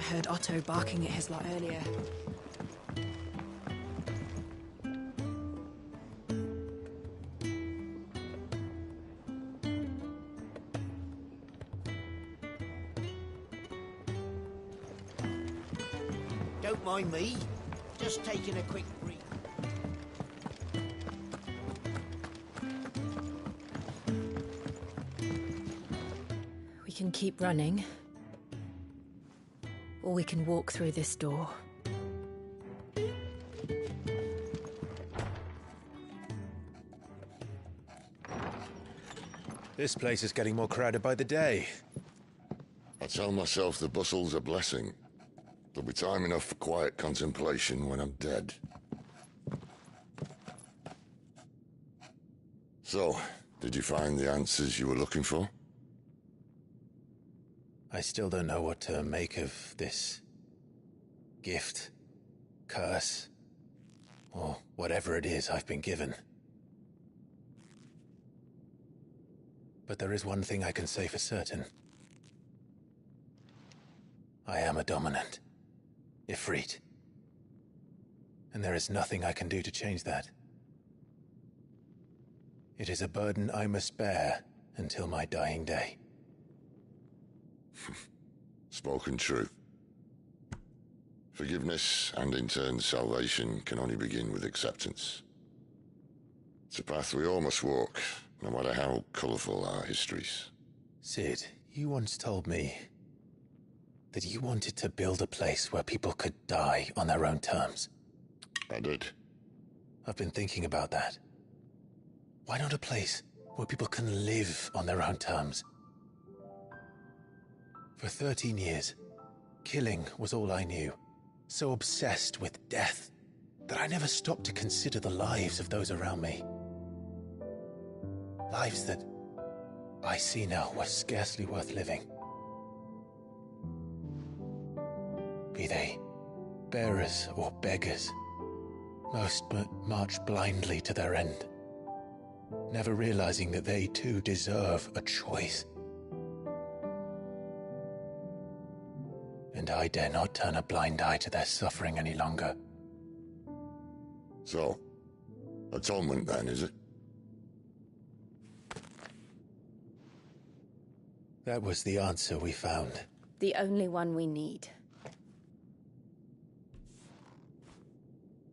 heard Otto barking at his lot earlier. Don't mind me. Just taking a quick breathe. We can keep running, or we can walk through this door. This place is getting more crowded by the day. I tell myself the bustle's a blessing. There'll be time enough for quiet contemplation when I'm dead. So, did you find the answers you were looking for? I still don't know what to make of this gift, curse, or whatever it is I've been given. But there is one thing I can say for certain. I am a dominant. Ifrit. And there is nothing I can do to change that. It is a burden I must bear until my dying day. Spoken true. Forgiveness, and in turn salvation, can only begin with acceptance. It's a path we all must walk, no matter how colourful our histories. Sid, you once told me that you wanted to build a place where people could die on their own terms. I did. I've been thinking about that. Why not a place where people can live on their own terms? For 13 years, killing was all I knew. So obsessed with death that I never stopped to consider the lives of those around me. Lives that I see now were scarcely worth living. Be they bearers or beggars, most but march blindly to their end, never realizing that they too deserve a choice. And I dare not turn a blind eye to their suffering any longer. So, atonement then, is it? That was the answer we found. The only one we need.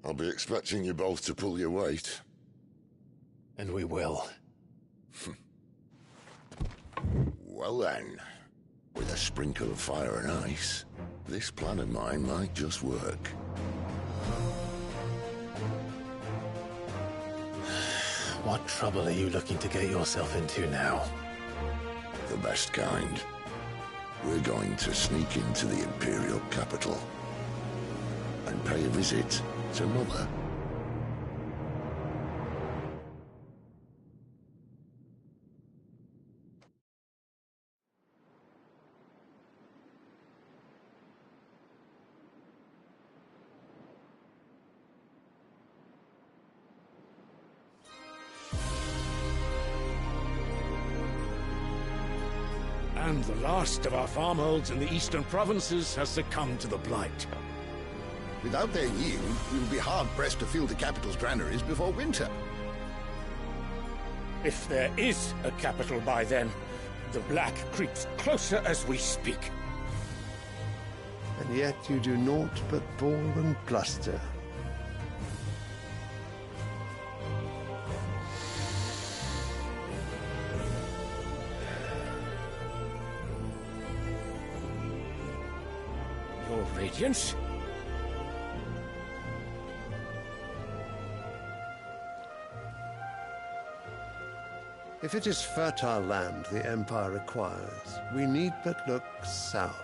I'll be expecting you both to pull your weight. And we will. Well then, with a sprinkle of fire and ice, this plan of mine might just work. What trouble are you looking to get yourself into now? The best kind. We're going to sneak into the Imperial capital and pay a visit to Mother. And the last of our farmholds in the eastern provinces has succumbed to the blight. Without their yield, we will be hard-pressed to fill the capital's granaries before winter. If there is a capital by then, the black creeps closer as we speak. And yet you do naught but bawl and bluster. Your Radiance? If it is fertile land the Empire requires, we need but look south.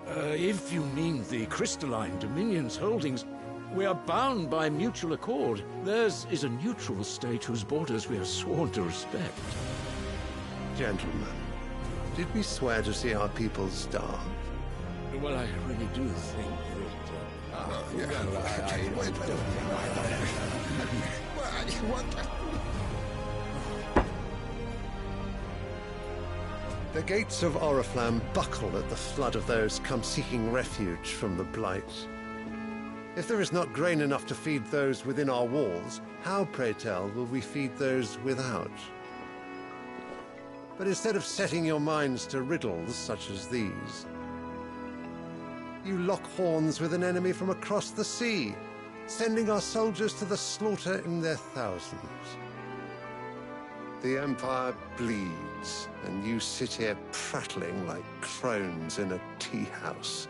If you mean the crystalline Dominion's holdings, we are bound by mutual accord. Theirs is a neutral state whose borders we have sworn to respect. Gentlemen, did we swear to see our people starve? Well, I really do think that... The gates of Oriflamme buckle at the flood of those come seeking refuge from the Blight. If there is not grain enough to feed those within our walls, how, pray tell, will we feed those without? But instead of setting your minds to riddles such as these, you lock horns with an enemy from across the sea, sending our soldiers to the slaughter in their thousands. The Empire bleeds, and you sit here prattling like crones in a tea house.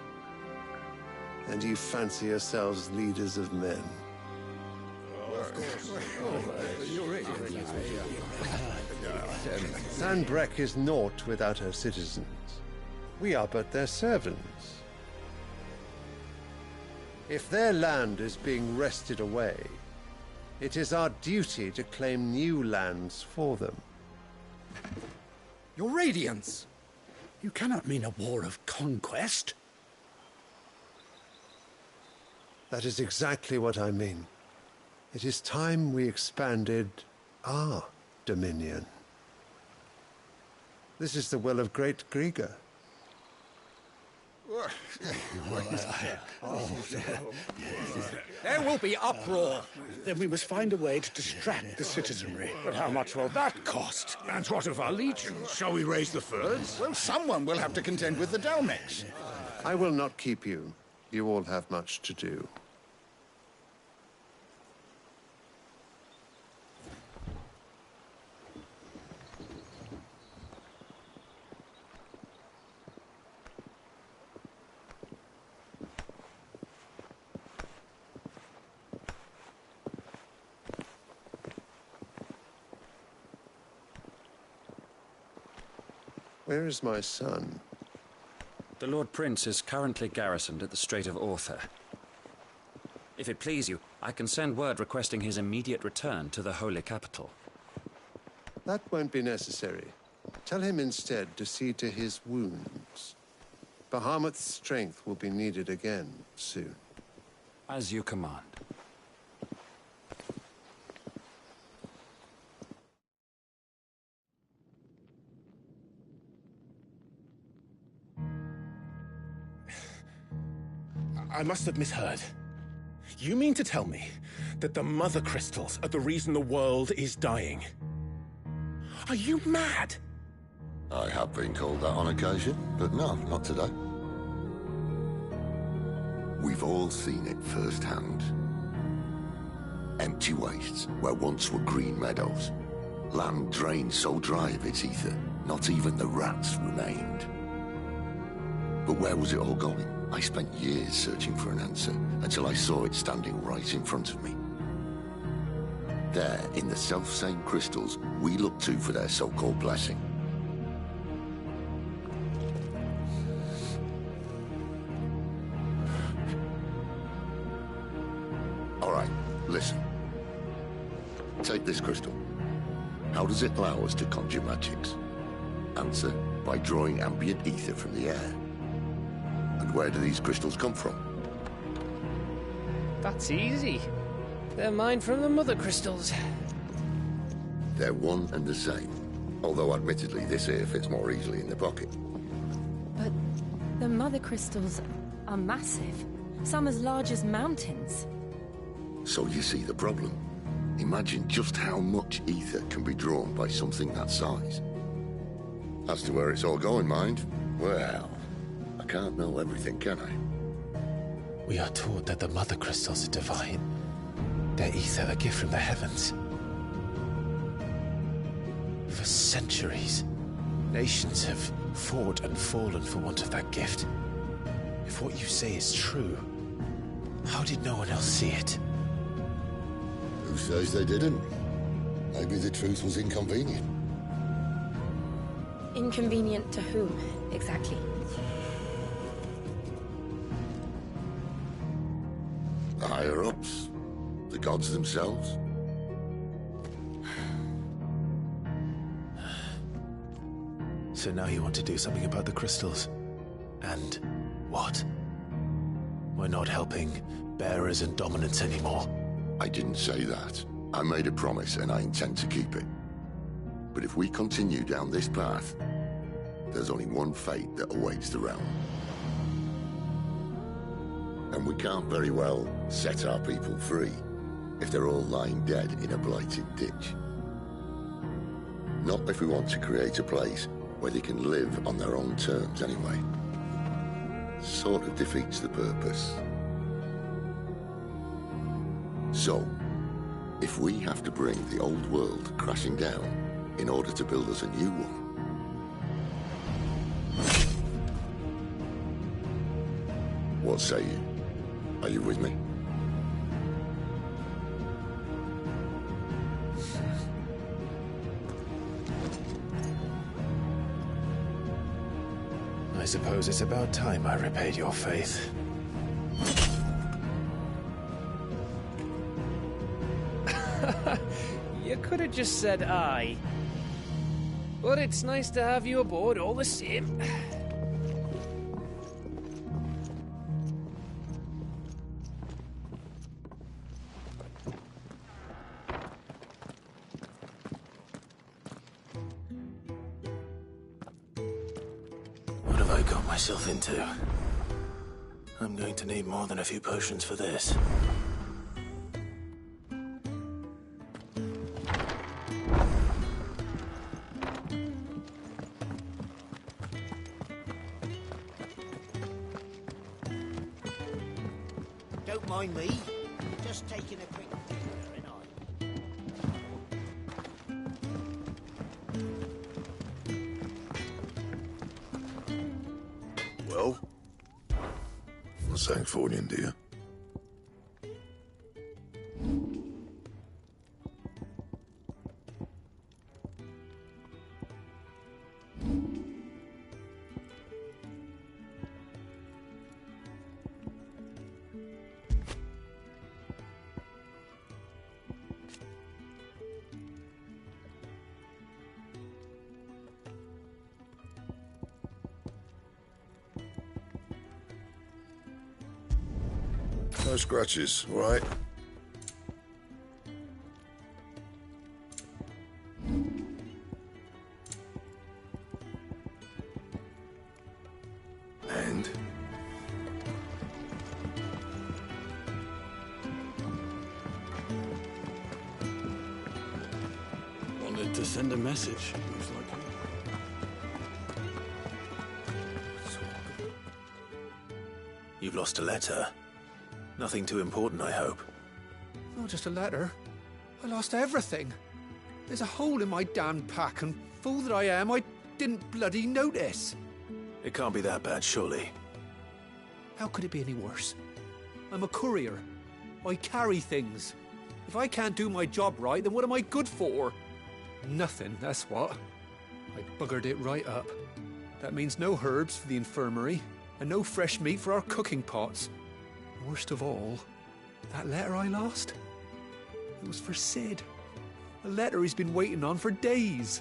And you fancy yourselves leaders of men. Sanbreque is naught without her citizens. We are but their servants. If their land is being wrested away, it is our duty to claim new lands for them. Your Radiance! You cannot mean a war of conquest. That is exactly what I mean. It is time we expanded our dominion. This is the will of great Grieger. There will be uproar. Then we must find a way to distract the citizenry. But how much will that cost? And what of our legions? Shall we raise the furs? Well, someone will have to contend with the Dalmex. I will not keep you. You all have much to do. Where is my son? The Lord Prince is currently garrisoned at the Strait of Orther. If it please you, I can send word requesting his immediate return to the Holy Capital. That won't be necessary. Tell him instead to see to his wounds. Bahamut's strength will be needed again soon. As you command. I must have misheard. You mean to tell me that the Mother Crystals are the reason the world is dying? Are you mad? I have been called that on occasion, but no, not today. We've all seen it firsthand. Empty wastes where once were green meadows. Land drained so dry of its ether, not even the rats remained. But where was it all going? I spent years searching for an answer, until I saw it standing right in front of me. There, in the self-same crystals we look to for their so-called blessing. All right, listen. Take this crystal. How does it allow us to conjure magics? Answer, by drawing ambient ether from the air. And where do these crystals come from? That's easy. They're mined from the Mother Crystals. They're one and the same. Although admittedly this here fits more easily in the pocket. But the Mother Crystals are massive. Some as large as mountains. So you see the problem. Imagine just how much ether can be drawn by something that size. As to where it's all going, mind, well, I can't know everything, can I? We are taught that the Mother Crystals are divine. Their ether a gift from the heavens. For centuries, nations have fought and fallen for want of that gift. If what you say is true, how did no one else see it? Who says they didn't? Maybe the truth was inconvenient. Inconvenient to whom, exactly? The higher-ups, the gods themselves. So now you want to do something about the crystals? And what? We're not helping bearers and dominants anymore. I didn't say that. I made a promise and I intend to keep it. But if we continue down this path, there's only one fate that awaits the realm. And we can't very well set our people free if they're all lying dead in a blighted ditch. Not if we want to create a place where they can live on their own terms anyway. Sort of defeats the purpose. So, if we have to bring the old world crashing down in order to build us a new one, what say you? Are you with me? I suppose it's about time I repaid your faith. You could have just said aye. But it's nice to have you aboard all the same. What have I got myself into? I'm going to need more than a few potions for this. Don't mind me. Just taking a quick gander, ain't I? Well? What's Sancfordian, dear? No scratches, all right? And? Wanted to send a message, most likely. You've lost a letter. Nothing too important, I hope. Not just a letter. I lost everything. There's a hole in my damn pack, and fool that I am, I didn't bloody notice. It can't be that bad, surely. How could it be any worse? I'm a courier. I carry things. If I can't do my job right, then what am I good for? Nothing, that's what. I buggered it right up. That means no herbs for the infirmary, and no fresh meat for our cooking pots. Worst of all, that letter I lost, it was for Sid. A letter he's been waiting on for days.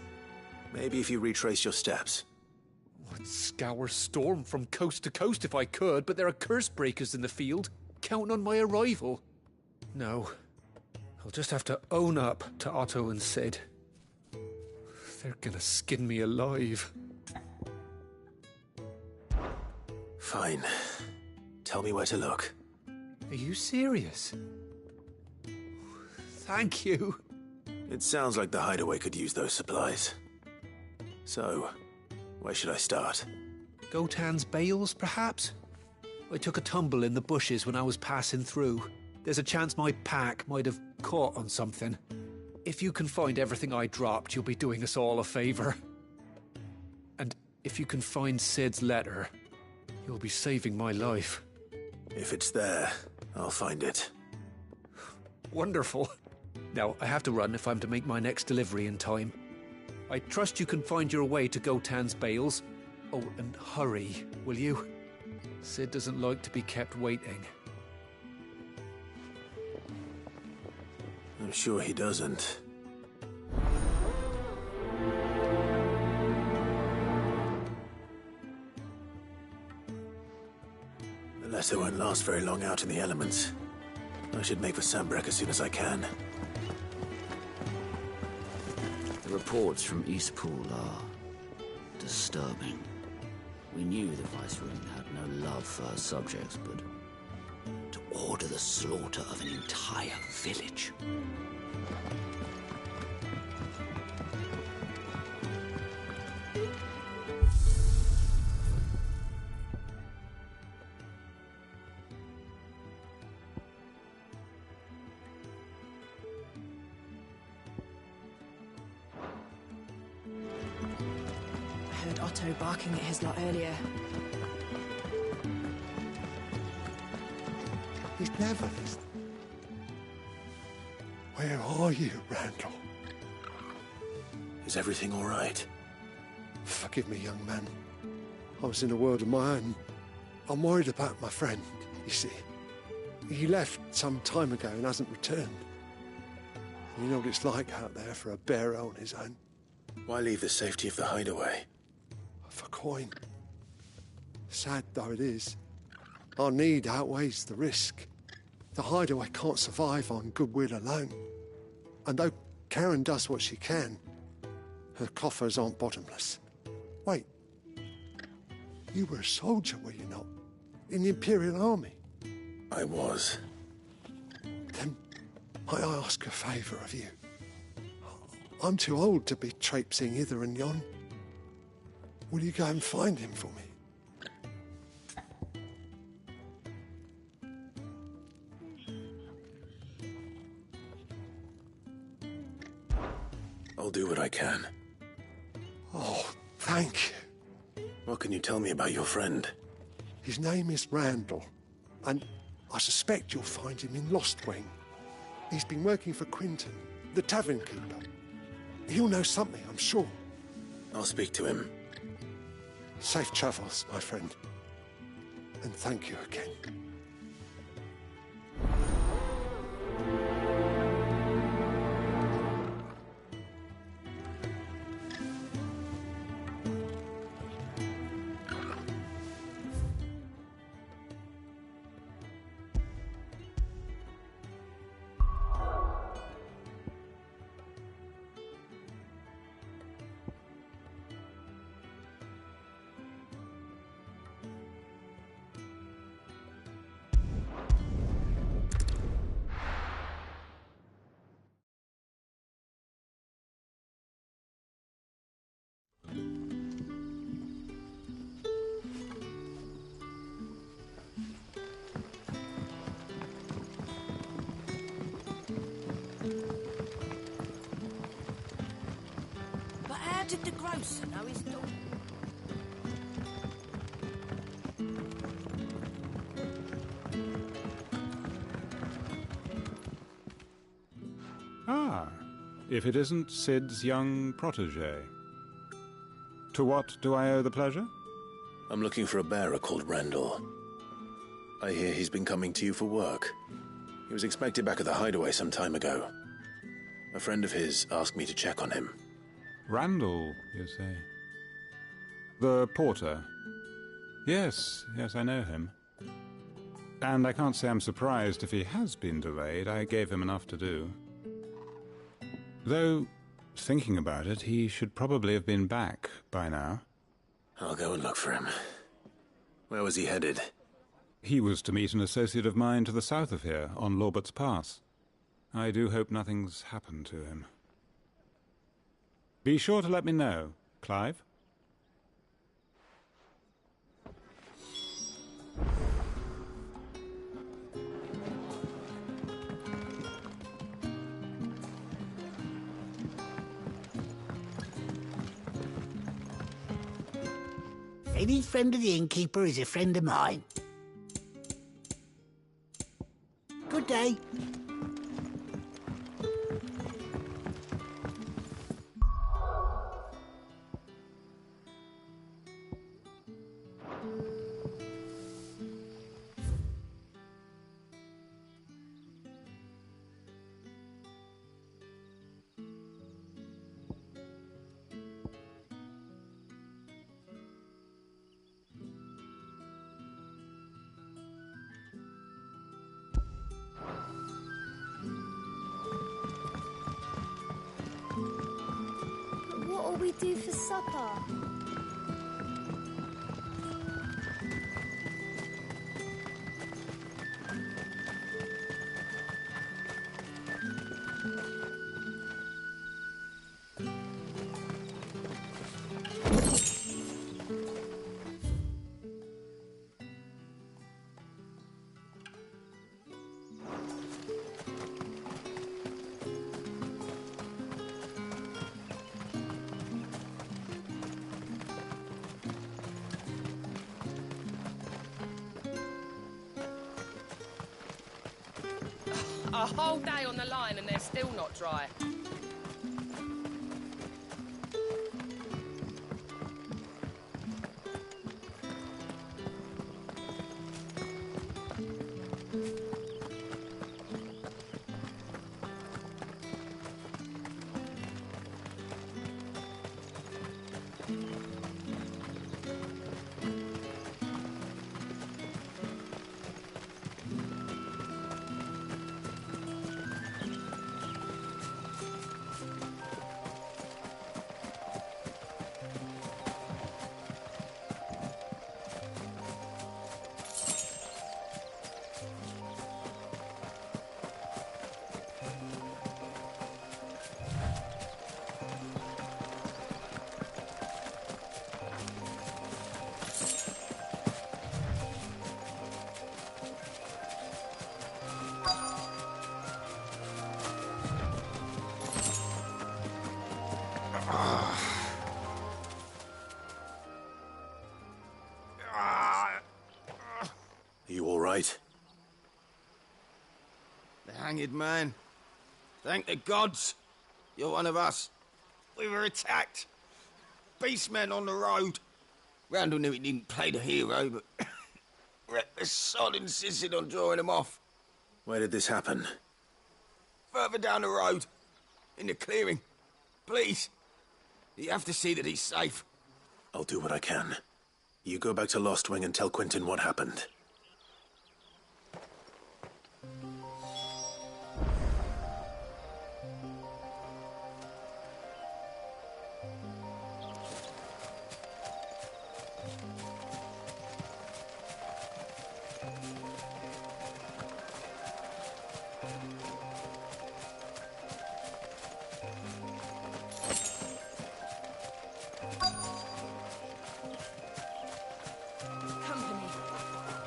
Maybe if you retrace your steps. I'd scour Storm from coast to coast if I could, but there are curse breakers in the field, counting on my arrival. No, I'll just have to own up to Otto and Sid. They're gonna skin me alive. Fine. Tell me where to look. Are you serious? Thank you. It sounds like the hideaway could use those supplies. So, where should I start? Gotan's bales, perhaps? I took a tumble in the bushes when I was passing through. There's a chance my pack might have caught on something. If you can find everything I dropped, you'll be doing us all a favor. And if you can find Sid's letter, you'll be saving my life. If it's there, I'll find it. Wonderful. Now, I have to run if I'm to make my next delivery in time. I trust you can find your way to Gotan's bales. Oh, and hurry, will you? Sid doesn't like to be kept waiting. I'm sure he doesn't. The letter won't last very long out in the elements. I should make for Sambrek as soon as I can. The reports from Eastpool are Disturbing. We knew the Viceroy had no love for her subjects, but to order the slaughter of an entire village. I heard Otto barking at his lot earlier. He's never listened. Where are you, Randall? Is everything all right? Forgive me, young man. I was in a world of my own. I'm worried about my friend, you see. He left some time ago and hasn't returned. You know what it's like out there for a bearer on his own. Why leave the safety of the hideaway? For coin. Sad though it is, our need outweighs the risk. The hideaway can't survive on goodwill alone. And though Karen does what she can, her coffers aren't bottomless. Wait, you were a soldier, were you not? In the Imperial Army? I was. Then might I ask a favour of you? I'm too old to be traipsing hither and yon. Will you go and find him for me? I'll do what I can. Oh, thank you. What can you tell me about your friend? His name is Randall, and I suspect you'll find him in Lost Wing. He's been working for Quinton, the tavern keeper. He'll know something, I'm sure. I'll speak to him. Safe travels, my friend. And thank you again. Did the grocer know his dog? Ah, if it isn't Sid's young protege. To what do I owe the pleasure? I'm looking for a bearer called Randall. I hear he's been coming to you for work. He was expected back at the hideaway some time ago. A friend of his asked me to check on him. Randall, you say? The porter? Yes, I know him. And I can't say I'm surprised if he has been delayed. I gave him enough to do. Though, thinking about it, he should probably have been back by now. I'll go and look for him. Where was he headed? He was to meet an associate of mine to the south of here, on Lorbert's Pass. I do hope nothing's happened to him. Be sure to let me know, Clive. Any friend of the innkeeper is a friend of mine. Good day. What'll we do for supper? A whole day on the line and they're still not dry. The hanged man. Thank the gods. You're one of us. We were attacked. Beastmen on the road. Randall knew he didn't play the hero, but the sod insisted on drawing him off. Where did this happen? Further down the road. In the clearing. Please. You have to see that he's safe. I'll do what I can. You go back to Lost Wing and tell Quentin what happened.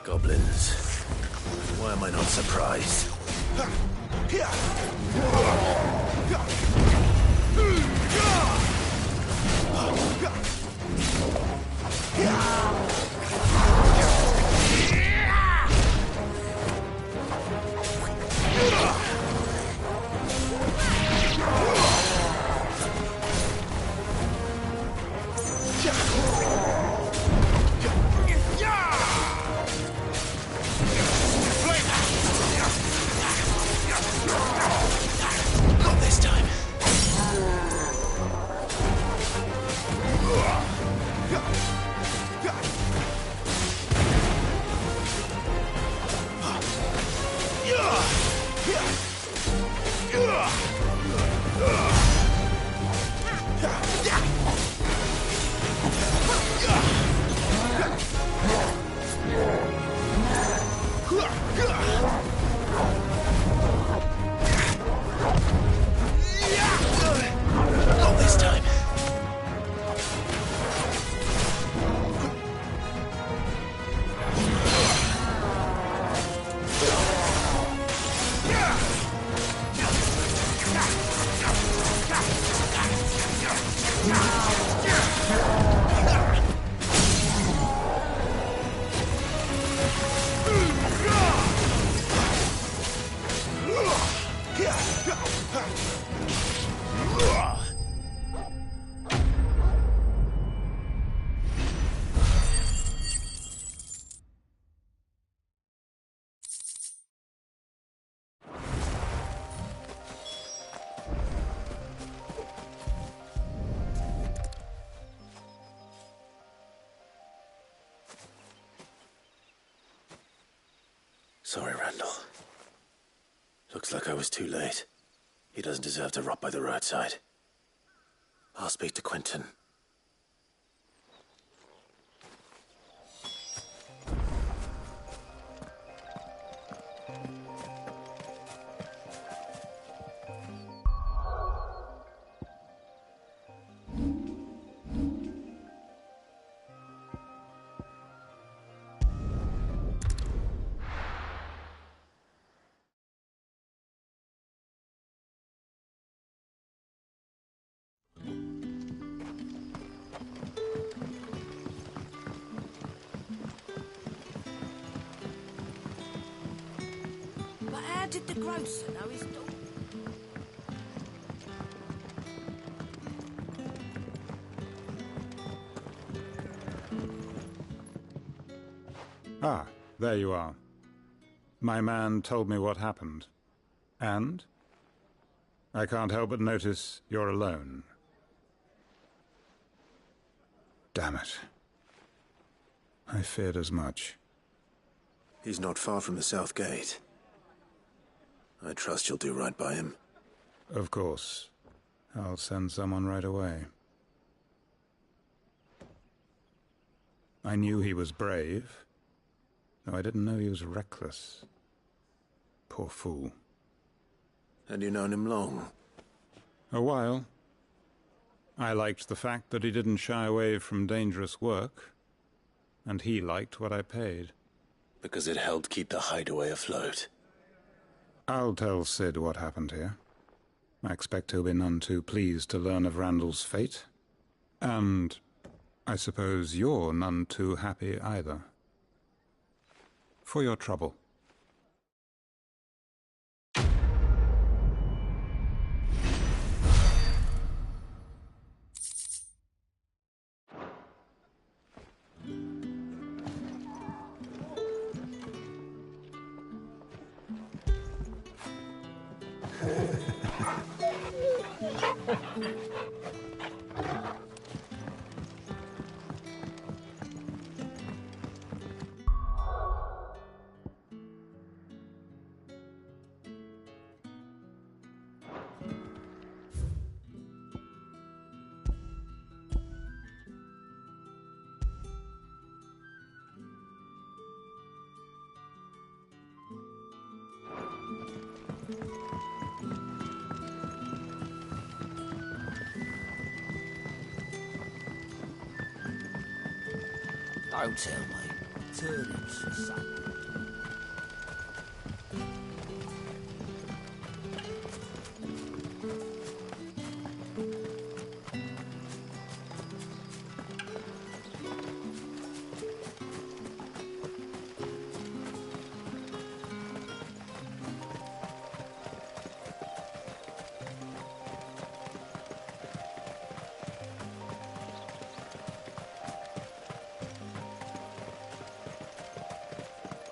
Goblins. Why am I not surprised? Not this time. Not this time. Sorry, Randall. Looks like I was too late. He doesn't deserve to rot by the roadside. I'll speak to Quentin. did the grocer know his dog? Ah, there you are. My man told me what happened. And? I can't help but notice you're alone. Damn it. I feared as much. He's not far from the South Gate. I trust you'll do right by him. Of course. I'll send someone right away. I knew he was brave, though I didn't know he was reckless. Poor fool. And you known him long? A while. I liked the fact that he didn't shy away from dangerous work, and he liked what I paid. Because it helped keep the hideaway afloat. I'll tell Sid what happened here. I expect he'll be none too pleased to learn of Randall's fate. And I suppose you're none too happy either. For your trouble. Don't tell me. Turnips for supper.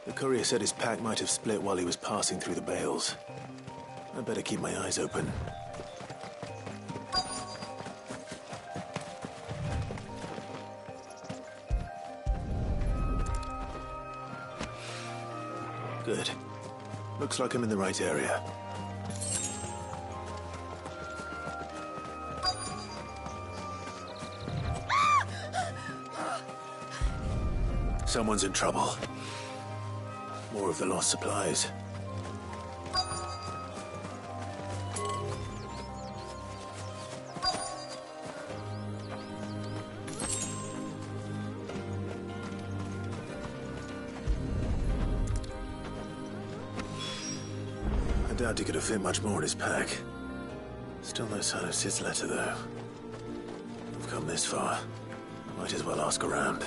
The courier said his pack might have split while he was passing through the bales. I'd better keep my eyes open. Good. Looks like I'm in the right area. Someone's in trouble. More of the lost supplies. I doubt he could have fit much more in his pack. Still no sign of Sid's letter, though. I've come this far. Might as well ask around.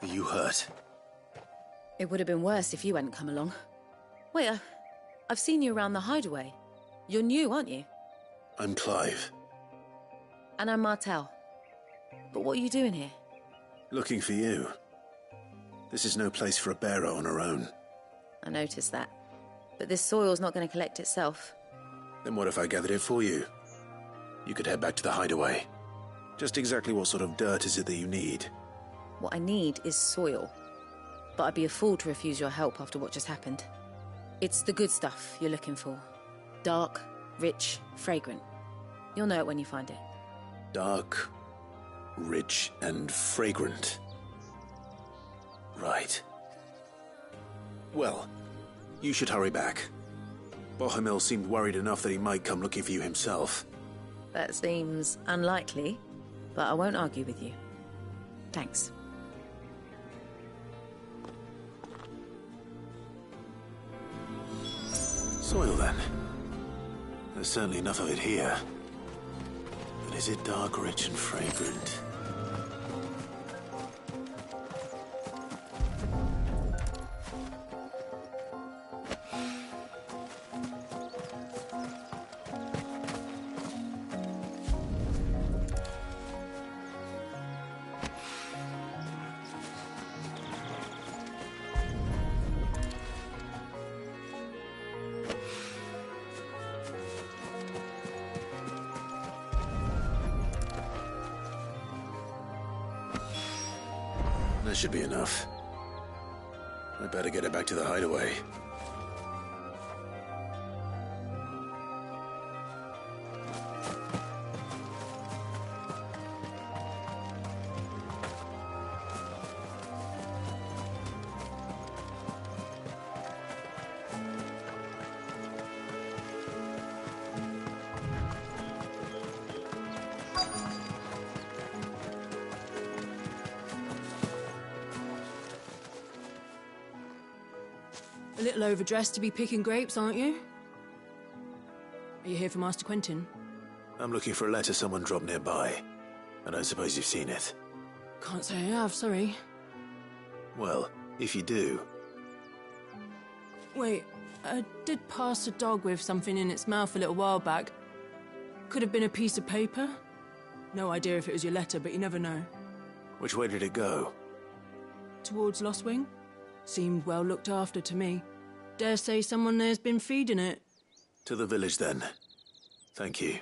Are you hurt? It would have been worse if you hadn't come along. Wait, I've seen you around the hideaway. You're new, aren't you? I'm Clive. And I'm Martel. But what are you doing here? Looking for you. This is no place for a bearer on her own. I noticed that. But this soil's not going to collect itself. Then what if I gathered it for you? You could head back to the hideaway. Just exactly what sort of dirt is it that you need? What I need is soil. but I'd be a fool to refuse your help after what just happened. It's the good stuff you're looking for. Dark, rich, fragrant. You'll know it when you find it. Dark, rich, and fragrant. Right. Well, you should hurry back. Bohemil seemed worried enough that he might come looking for you himself. That seems unlikely, but I won't argue with you. Thanks. Soil, then. There's certainly enough of it here. But is it dark, rich, and fragrant? That should be enough. I better get it back to the hideaway. A little overdressed to be picking grapes, aren't you? Are you here for Master Quentin? I'm looking for a letter someone dropped nearby. I don't suppose you've seen it. Can't say I have, sorry. Well, if you do... Wait, I did pass a dog with something in its mouth a little while back. Could have been a piece of paper. No idea if it was your letter, but you never know. Which way did it go? Towards Lost Wing? Seemed well looked after to me. Dare say someone there's been feeding it. To the village, then. Thank you.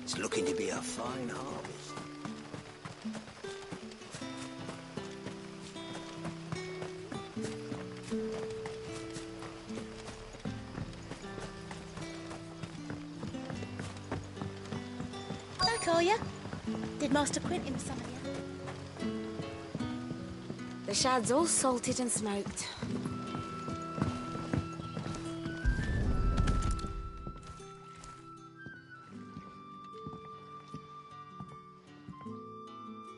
It's looking to be a fine harvest. Back, are ya? Did Master Quentin summon you? The shad's all salted and smoked.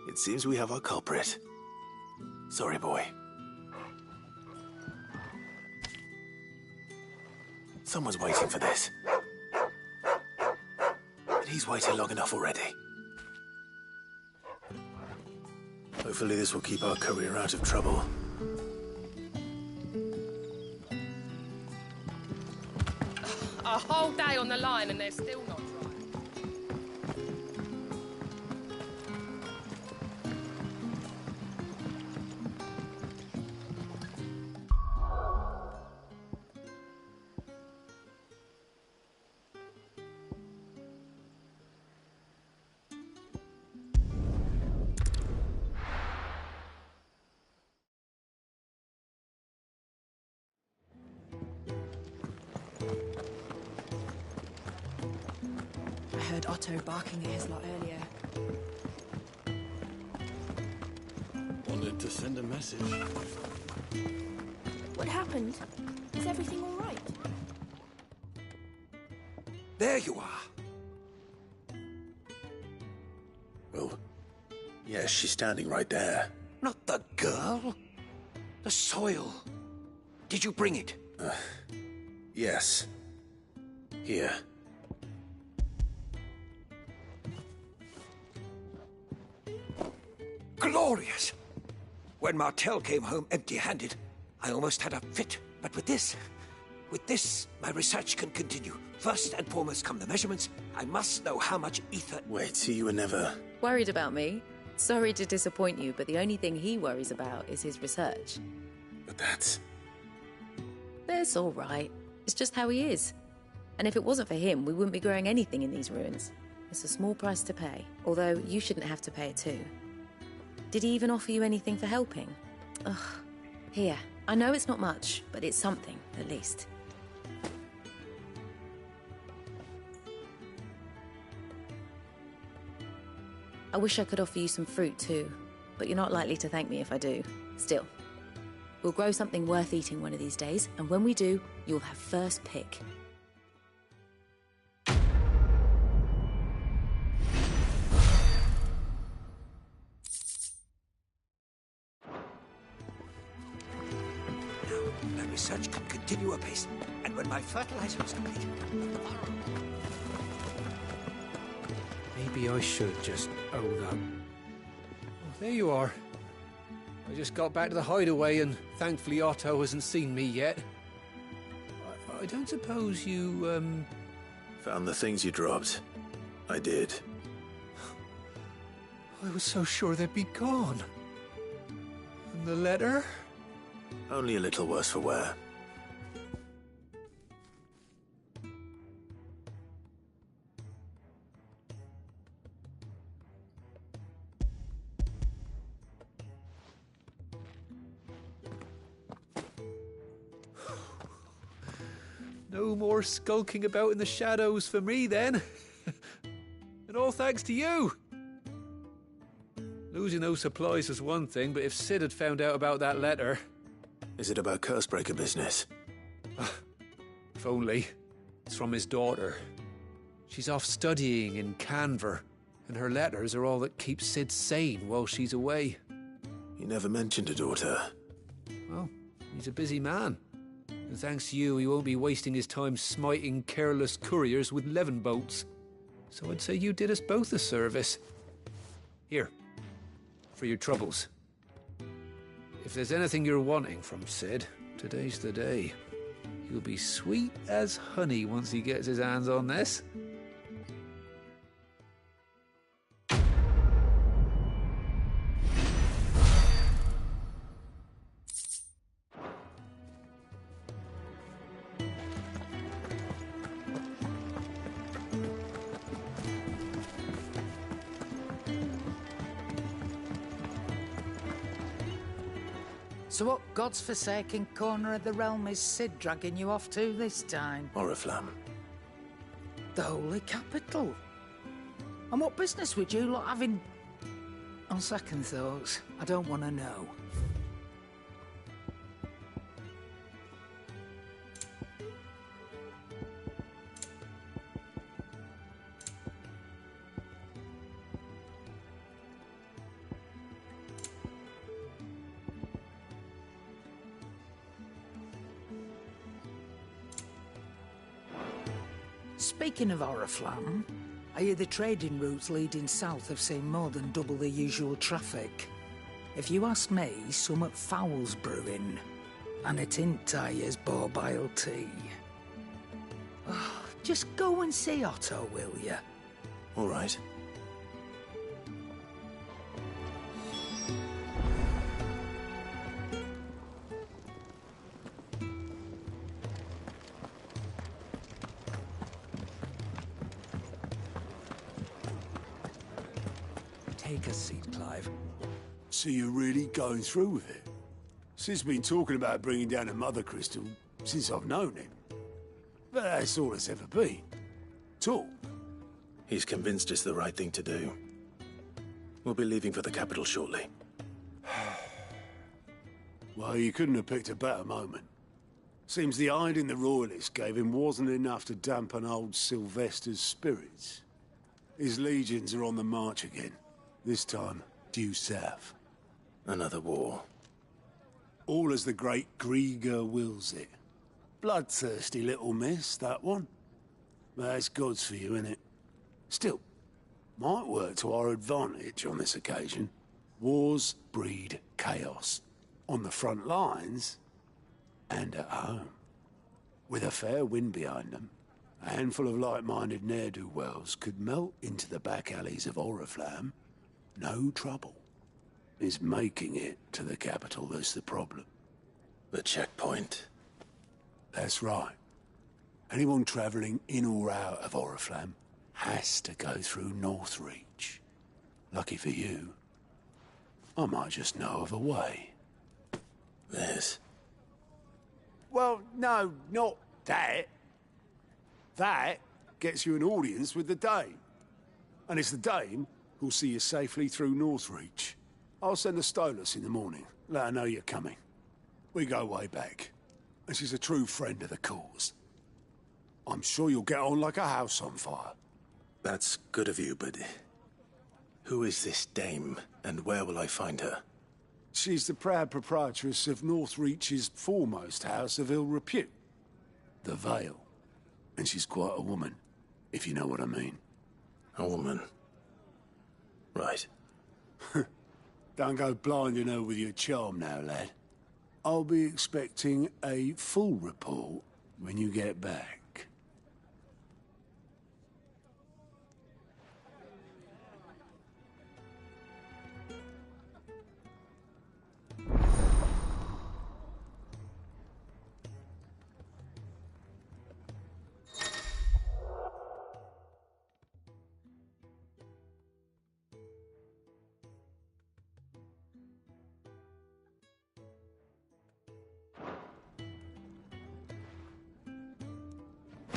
It seems we have our culprit. Sorry, boy. Someone's waiting for this. And he's waited long enough already. Hopefully this will keep our courier out of trouble. A whole day on the line and they're still not dry. I heard Otto barking at his lot earlier. Wanted to send a message. What happened? Is everything all right? There you are. Well, yes, she's standing right there. Not the girl. The soil. Did you bring it? Yes. Here. Glorious! When Martel came home empty-handed, I almost had a fit. But with this, With this, my research can continue. First and foremost come the measurements. I must know how much ether... Wait, so you were never... Worried about me? Sorry to disappoint you, but the only thing he worries about is his research. But that's... That's all right. It's just how he is. And if it wasn't for him, we wouldn't be growing anything in these ruins. It's a small price to pay, although you shouldn't have to pay it too. Did he even offer you anything for helping? Ugh. Here. I know it's not much, but it's something, at least. I wish I could offer you some fruit too, but you're not likely to thank me if I do. Still, we'll grow something worth eating one of these days, and when we do, you'll have first pick. Now, my research can continue apace, and when my fertilizer is complete, the farm... Maybe I should just own up. Oh, there you are. I just got back to the hideaway and thankfully Otto hasn't seen me yet. I don't suppose you, Found the things you dropped. I did. I was so sure they'd be gone. And the letter? Only a little worse for wear. No more skulking about in the shadows for me, then. And all thanks to you. Losing those supplies was one thing, but if Sid had found out about that letter... Is it about Cursebreaker business? If only. It's from his daughter. She's off studying in Canver, and her letters are all that keeps Sid sane while she's away. You never mentioned a daughter. Well, he's a busy man. And thanks to you, he won't be wasting his time smiting careless couriers with levin boats. So I'd say you did us both a service. Here, for your troubles. If there's anything you're wanting from Sid, today's the day. He'll be sweet as honey once he gets his hands on this. So what God's forsaken corner of the realm is Sid dragging you off to this time? Oriflamme. The Holy Capital. And what business would you lot having... On second thoughts, I don't want to know. Speaking of Oriflamme, I hear the trading routes leading south have seen more than double the usual traffic. If you ask me, somewhat foul's brewing. And it ain't Tyre's borbile tea. Oh, just go and see Otto, will you? All right. Take a seat, Clive. So you're really going through with it? Sid's been talking about bringing down a mother crystal since I've known him. But that's all it's ever been. Talk. He's convinced it's the right thing to do. We'll be leaving for the capital shortly. Well, you couldn't have picked a better moment. Seems the hiding the Royalists gave him wasn't enough to dampen old Sylvester's spirits. His legions are on the march again. This time, due south. Another war. All as the great Grieger wills it. Bloodthirsty little miss, that one. But that's God's for you, innit? Still, might work to our advantage on this occasion. Wars breed chaos. On the front lines, and at home. With a fair wind behind them, a handful of like-minded ne'er-do-wells could melt into the back alleys of Oriflamme. No trouble. It's making it to the capital that's the problem. The checkpoint. That's right. Anyone travelling in or out of Oriflamme has to go through Northreach. Lucky for you, I might just know of a way. This? Well, no, not that. That gets you an audience with the Dame. And it's the Dame who'll see you safely through Northreach. I'll send a Stolas in the morning. Let her know you're coming. We go way back. And she's a true friend of the cause. I'm sure you'll get on like a house on fire. That's good of you, but who is this dame, and where will I find her? She's the proud proprietress of Northreach's foremost house of ill repute, the Vale. And she's quite a woman, if you know what I mean. A woman? Right. Don't go blinding her with your charm now, lad. I'll be expecting a full report when you get back.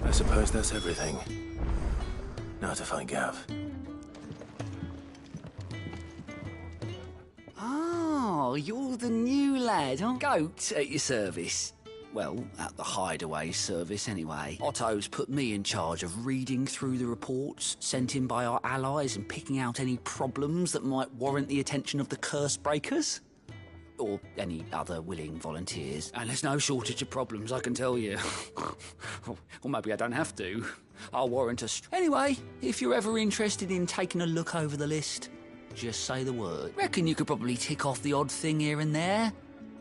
I suppose that's everything. Now to find Gav. Oh, you're the new lad, huh? Goat at your service. Well, at the hideaway service anyway. Otto's put me in charge of reading through the reports sent in by our allies and picking out any problems that might warrant the attention of the curse breakers. Or any other willing volunteers. And there's no shortage of problems, I can tell you. Or maybe I don't have to. I'll warrant us. Anyway, if you're ever interested in taking a look over the list, just say the word. Reckon you could probably tick off the odd thing here and there.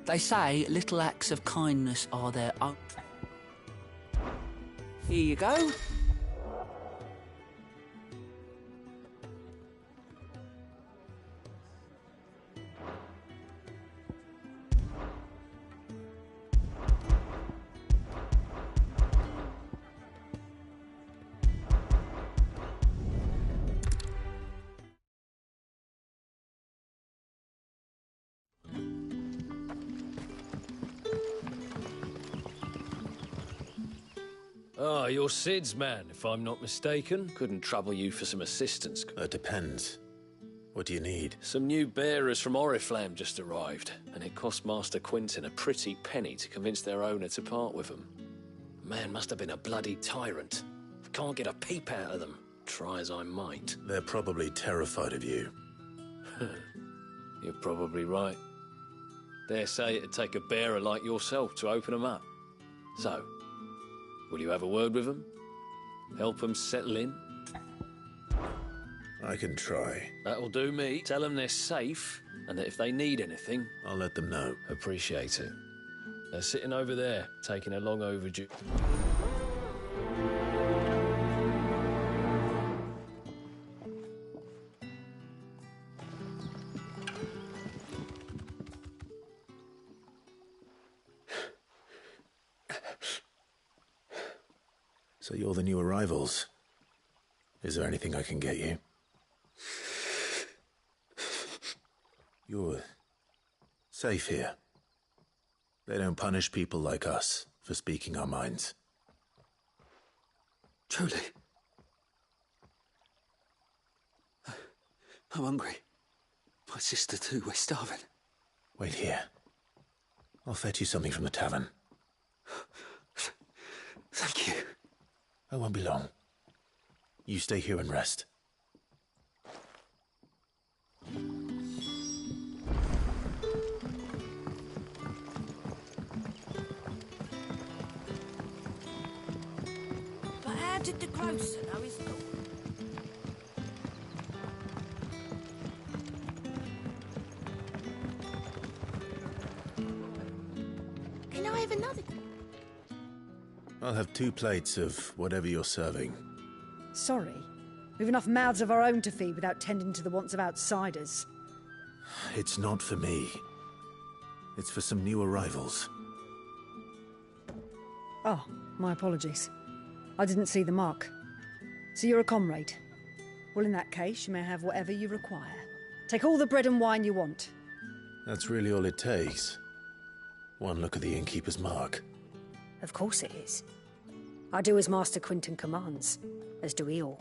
They say little acts of kindness are their own. Here you go. Ah, you're Sid's man, if I'm not mistaken. Couldn't trouble you for some assistance. It depends. What do you need? Some new bearers from Oriflamme just arrived, and it cost Master Quinton a pretty penny to convince their owner to part with them. Man must have been a bloody tyrant. Can't get a peep out of them, try as I might. They're probably terrified of you. You're probably right. Dare say it'd take a bearer like yourself to open them up. So, will you have a word with them? Help them settle in? I can try. That'll do me. Tell them they're safe, and that if they need anything... I'll let them know. Appreciate it. They're sitting over there, taking a long overdue... So you're the new arrivals. Is there anything I can get you? You're safe here. They don't punish people like us for speaking our minds. Truly. I'm hungry. My sister too, we're starving. Wait here. I'll fetch you something from the tavern. Thank you. I won't be long. You stay here and rest. But how did the grocer know his daughter? Can I have another? I'll have 2 plates of whatever you're serving. Sorry. We've enough mouths of our own to feed without tending to the wants of outsiders. It's not for me. It's for some new arrivals. Oh, my apologies. I didn't see the mark. So you're a comrade. Well, in that case, you may have whatever you require. Take all the bread and wine you want. That's really all it takes. One look at the innkeeper's mark. Of course it is. I do as Master Quinton commands, as do we all.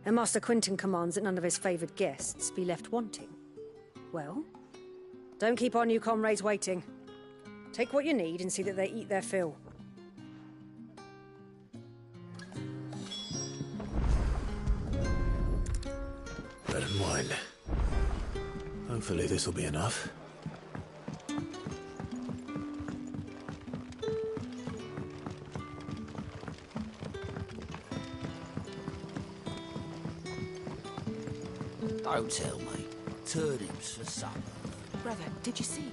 And Master Quinton commands that none of his favoured guests be left wanting. Well, don't keep our new comrades waiting. Take what you need and see that they eat their fill. Bread and wine. Hopefully this'll be enough. Don't tell me. Turnips for supper. Brother, did you see?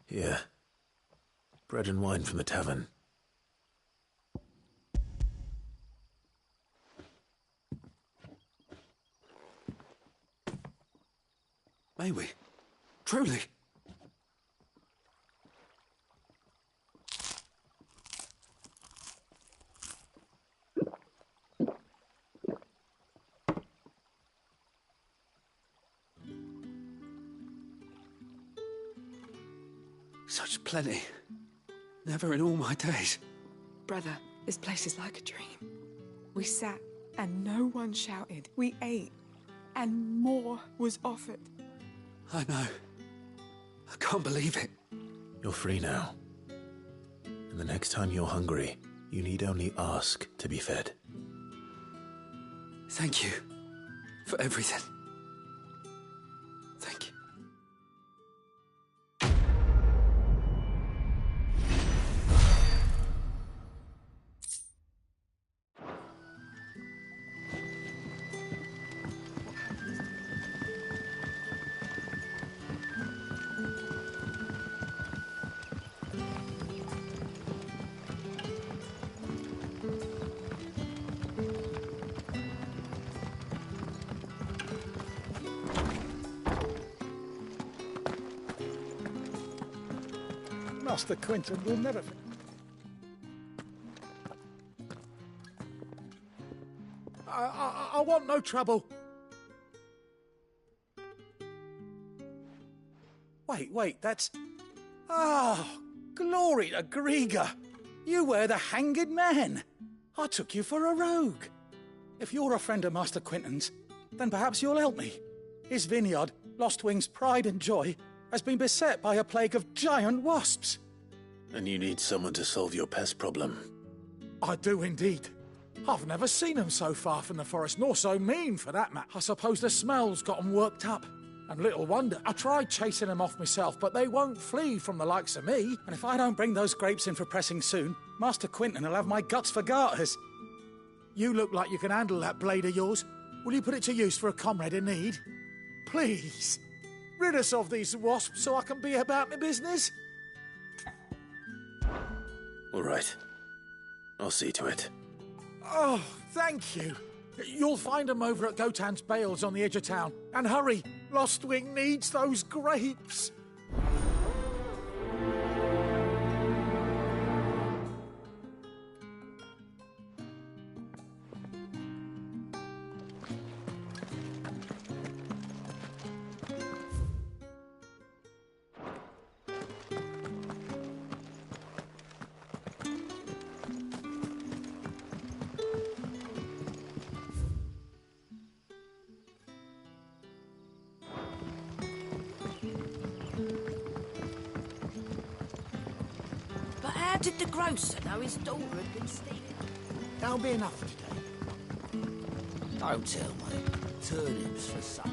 Here. Bread and wine from the tavern. May we? Truly? Such plenty. Never in all my days. Brother, this place is like a dream. We sat and no one shouted. We ate and more was offered. I know. I can't believe it. You're free now. And the next time you're hungry, you need only ask to be fed. Thank you for everything. Thank you. Master Quinton will never... I want no trouble. Wait, that's... Oh, glory to Grieger. You were the hanged man. I took you for a rogue. If you're a friend of Master Quinton's, then perhaps you'll help me. His vineyard, Lostwing's pride and joy, has been beset by a plague of giant wasps. And you need someone to solve your pest problem. I do indeed. I've never seen them so far from the forest, nor so mean for that matter. I suppose the smell's got them worked up. And little wonder, I tried chasing them off myself, but they won't flee from the likes of me. And if I don't bring those grapes in for pressing soon, Master Quinton will have my guts for garters. You look like you can handle that blade of yours. Will you put it to use for a comrade in need? Please, rid us of these wasps so I can be about my business. All right. I'll see to it. Oh, thank you. You'll find them over at Gotan's Bales on the edge of town. And hurry, Lostwing needs those grapes. How did the grocer know his daughter had been stealing? That'll be enough today. Don't tell me. Turnips for supper.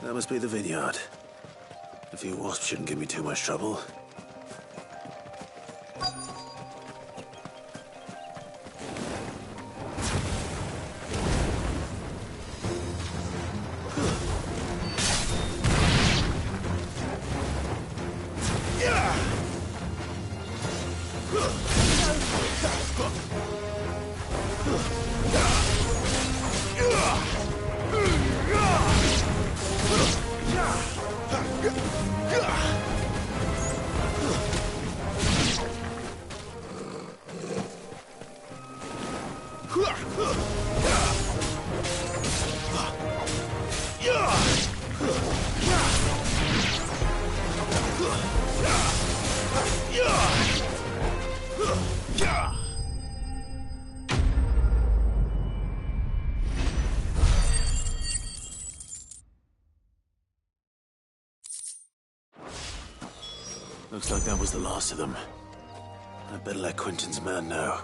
That must be the vineyard. A few wasps shouldn't give me too much trouble. Looks like that was the last of them. I'd better let Quentin's man know.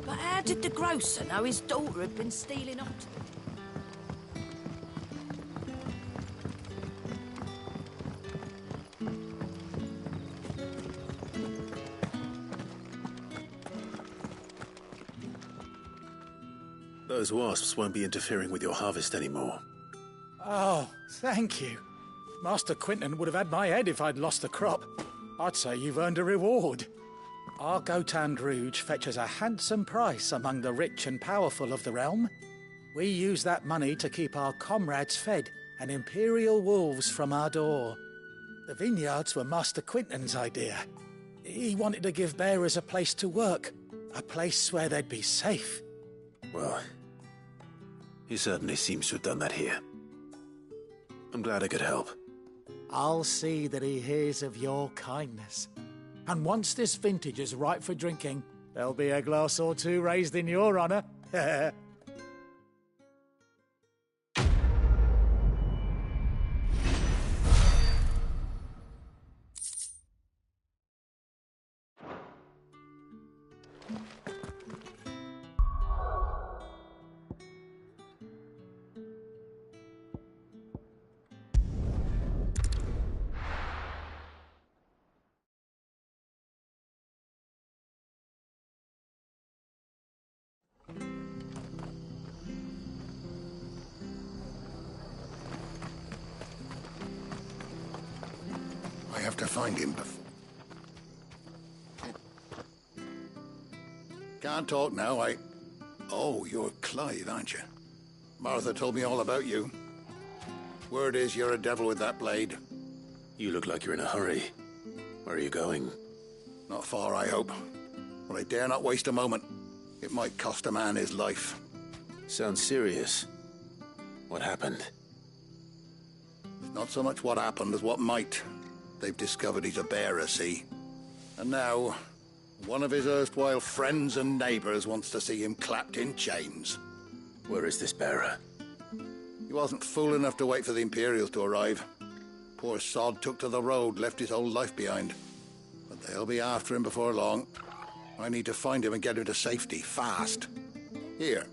But how did the grocer know his daughter had been stealing ox? Those wasps won't be interfering with your harvest anymore. Oh, thank you. Master Quintin would have had my head if I'd lost the crop. I'd say you've earned a reward. Our Gotand Rouge fetches a handsome price among the rich and powerful of the realm. We use that money to keep our comrades fed and imperial wolves from our door. The vineyards were Master Quintin's idea. He wanted to give bearers a place to work, a place where they'd be safe. Well, he certainly seems to have done that here. I'm glad I could help. I'll see that he hears of your kindness. And once this vintage is ripe for drinking, there'll be a glass or two raised in your honour. I have to find him before... Can't talk now, Oh, you're Clive, aren't you? Martha told me all about you. Word is you're a devil with that blade. You look like you're in a hurry. Where are you going? Not far, I hope. But I dare not waste a moment. It might cost a man his life. Sounds serious. What happened? It's not so much what happened as what might. They've discovered he's a bearer, see? And now, one of his erstwhile friends and neighbours wants to see him clapped in chains. Where is this bearer? He wasn't fool enough to wait for the Imperials to arrive. Poor sod took to the road, left his whole life behind. But they'll be after him before long. I need to find him and get him to safety, fast. Here,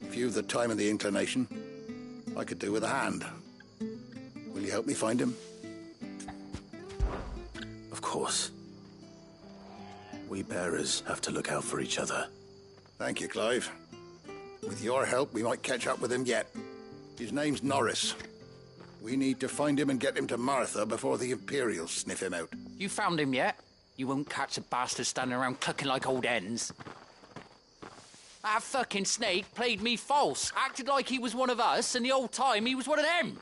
if you've the time and the inclination, I could do with a hand. Will you help me find him? Of course. We bearers have to look out for each other. Thank you, Clive. With your help, we might catch up with him yet. His name's Norris. We need to find him and get him to Martha before the Imperials sniff him out. You found him yet? You won't catch a bastard standing around clucking like old hens. That fucking snake played me false, acted like he was one of us, and the whole time he was one of them.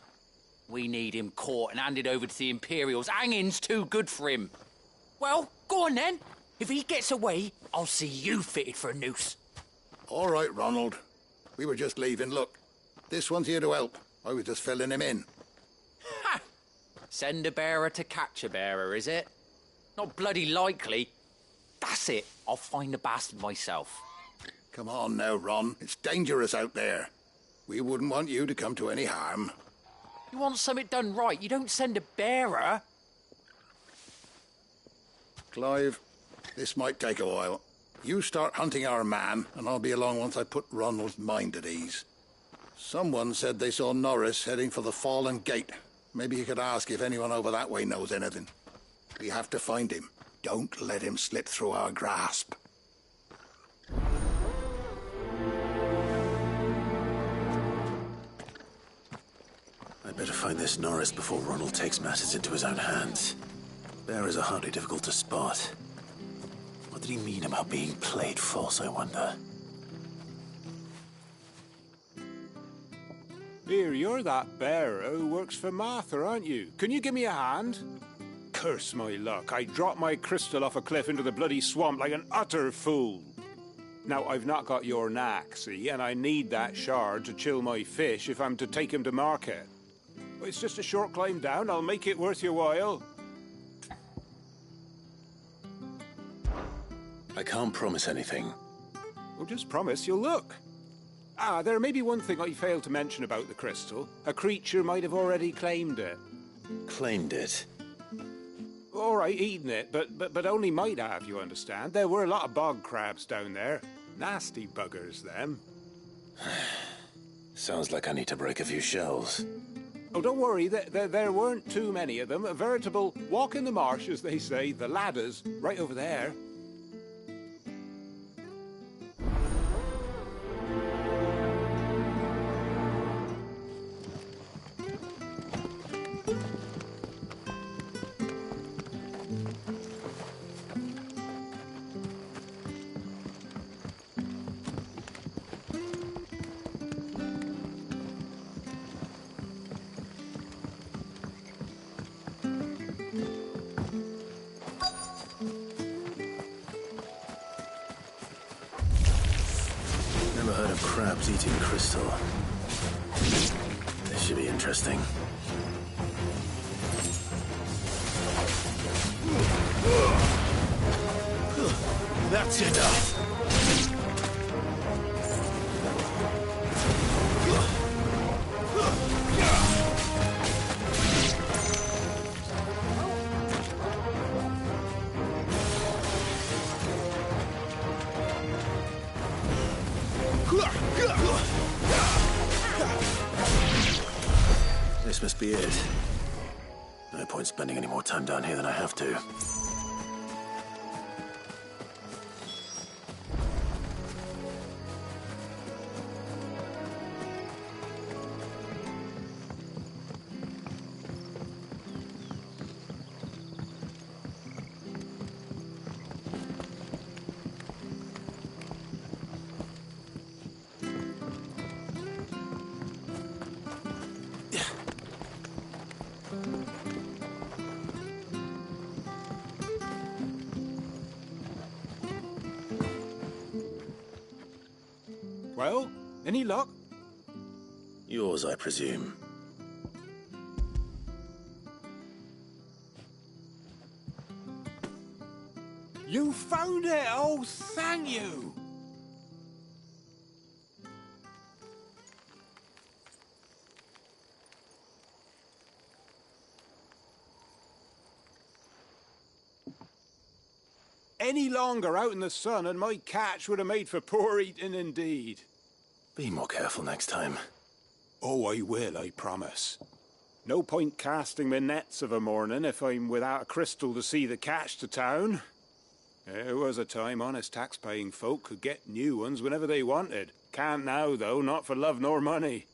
We need him caught and handed over to the Imperials. Hanging's too good for him. Well, go on then. If he gets away, I'll see you fitted for a noose. All right, Ronald. We were just leaving. Look, this one's here to help. I was just filling him in. Ha! Send a bearer to catch a bearer, is it? Not bloody likely. That's it. I'll find the bastard myself. Come on now, Ron. It's dangerous out there. We wouldn't want you to come to any harm. You want something done right, you don't send a bearer. Clive, this might take a while. You start hunting our man, and I'll be along once I put Ronald's mind at ease. Someone said they saw Norris heading for the Fallen Gate. Maybe you could ask if anyone over that way knows anything. We have to find him. Don't let him slip through our grasp. I'd better find this Norris before Ronald takes matters into his own hands. Bearers are hardly difficult to spot. What did he mean about being played false, I wonder? Here, you're that bearer who works for Martha, aren't you? Can you give me a hand? Curse my luck, I dropped my crystal off a cliff into the bloody swamp like an utter fool. Now, I've not got your knack, see, and I need that shard to chill my fish if I'm to take him to market. It's just a short climb down, I'll make it worth your while. I can't promise anything. Well, just promise you'll look. Ah, there may be one thing I failed to mention about the crystal. A creature might have already claimed it. Claimed it? All right, eaten it, but only might have, you understand. There were a lot of bog crabs down there. Nasty buggers, them. Sounds like I need to break a few shells. Oh, don't worry, there weren't too many of them. A veritable walk in the marsh, as they say, the ladders, right over there. Never heard of crabs eating crystal. This should be interesting. That's enough! This must be it. No point spending any more time down here than I have to. Well, any luck? Yours, I presume. You found it! Oh, thank you! Any longer out in the sun and my catch would have made for poor eating indeed. Be more careful next time. Oh, I will, I promise. No point casting my nets of a morning if I'm without a crystal to see the catch to town. There was a time honest tax-paying folk could get new ones whenever they wanted. Can't now, though, not for love nor money.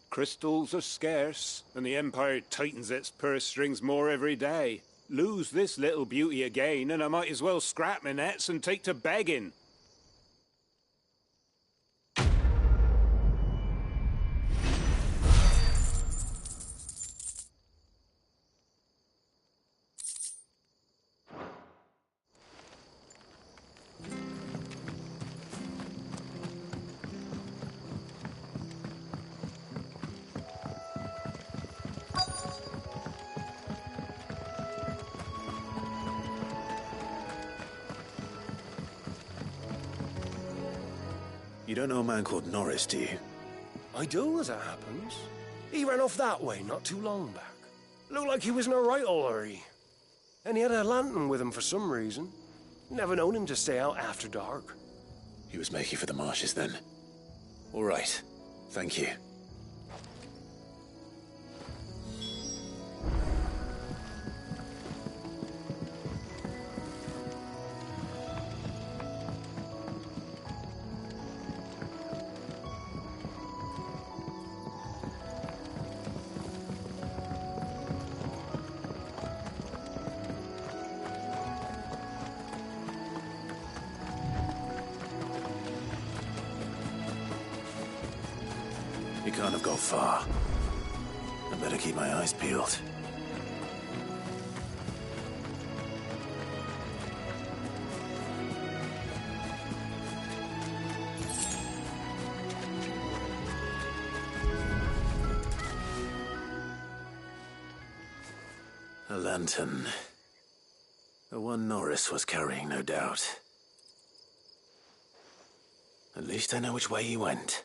Crystals are scarce, and the Empire tightens its purse strings more every day. Lose this little beauty again, and I might as well scrap my nets and take to begging. don't know a man called Norris, do you? I do, as it happens. He ran off that way not too long back. Looked like he was in a right old hurry. And he had a lantern with him for some reason. Never known him to stay out after dark. He was making for the marshes then. All right. Thank you. You can't have got far. I better keep my eyes peeled. A lantern. The one Norris was carrying, no doubt. At least I know which way he went.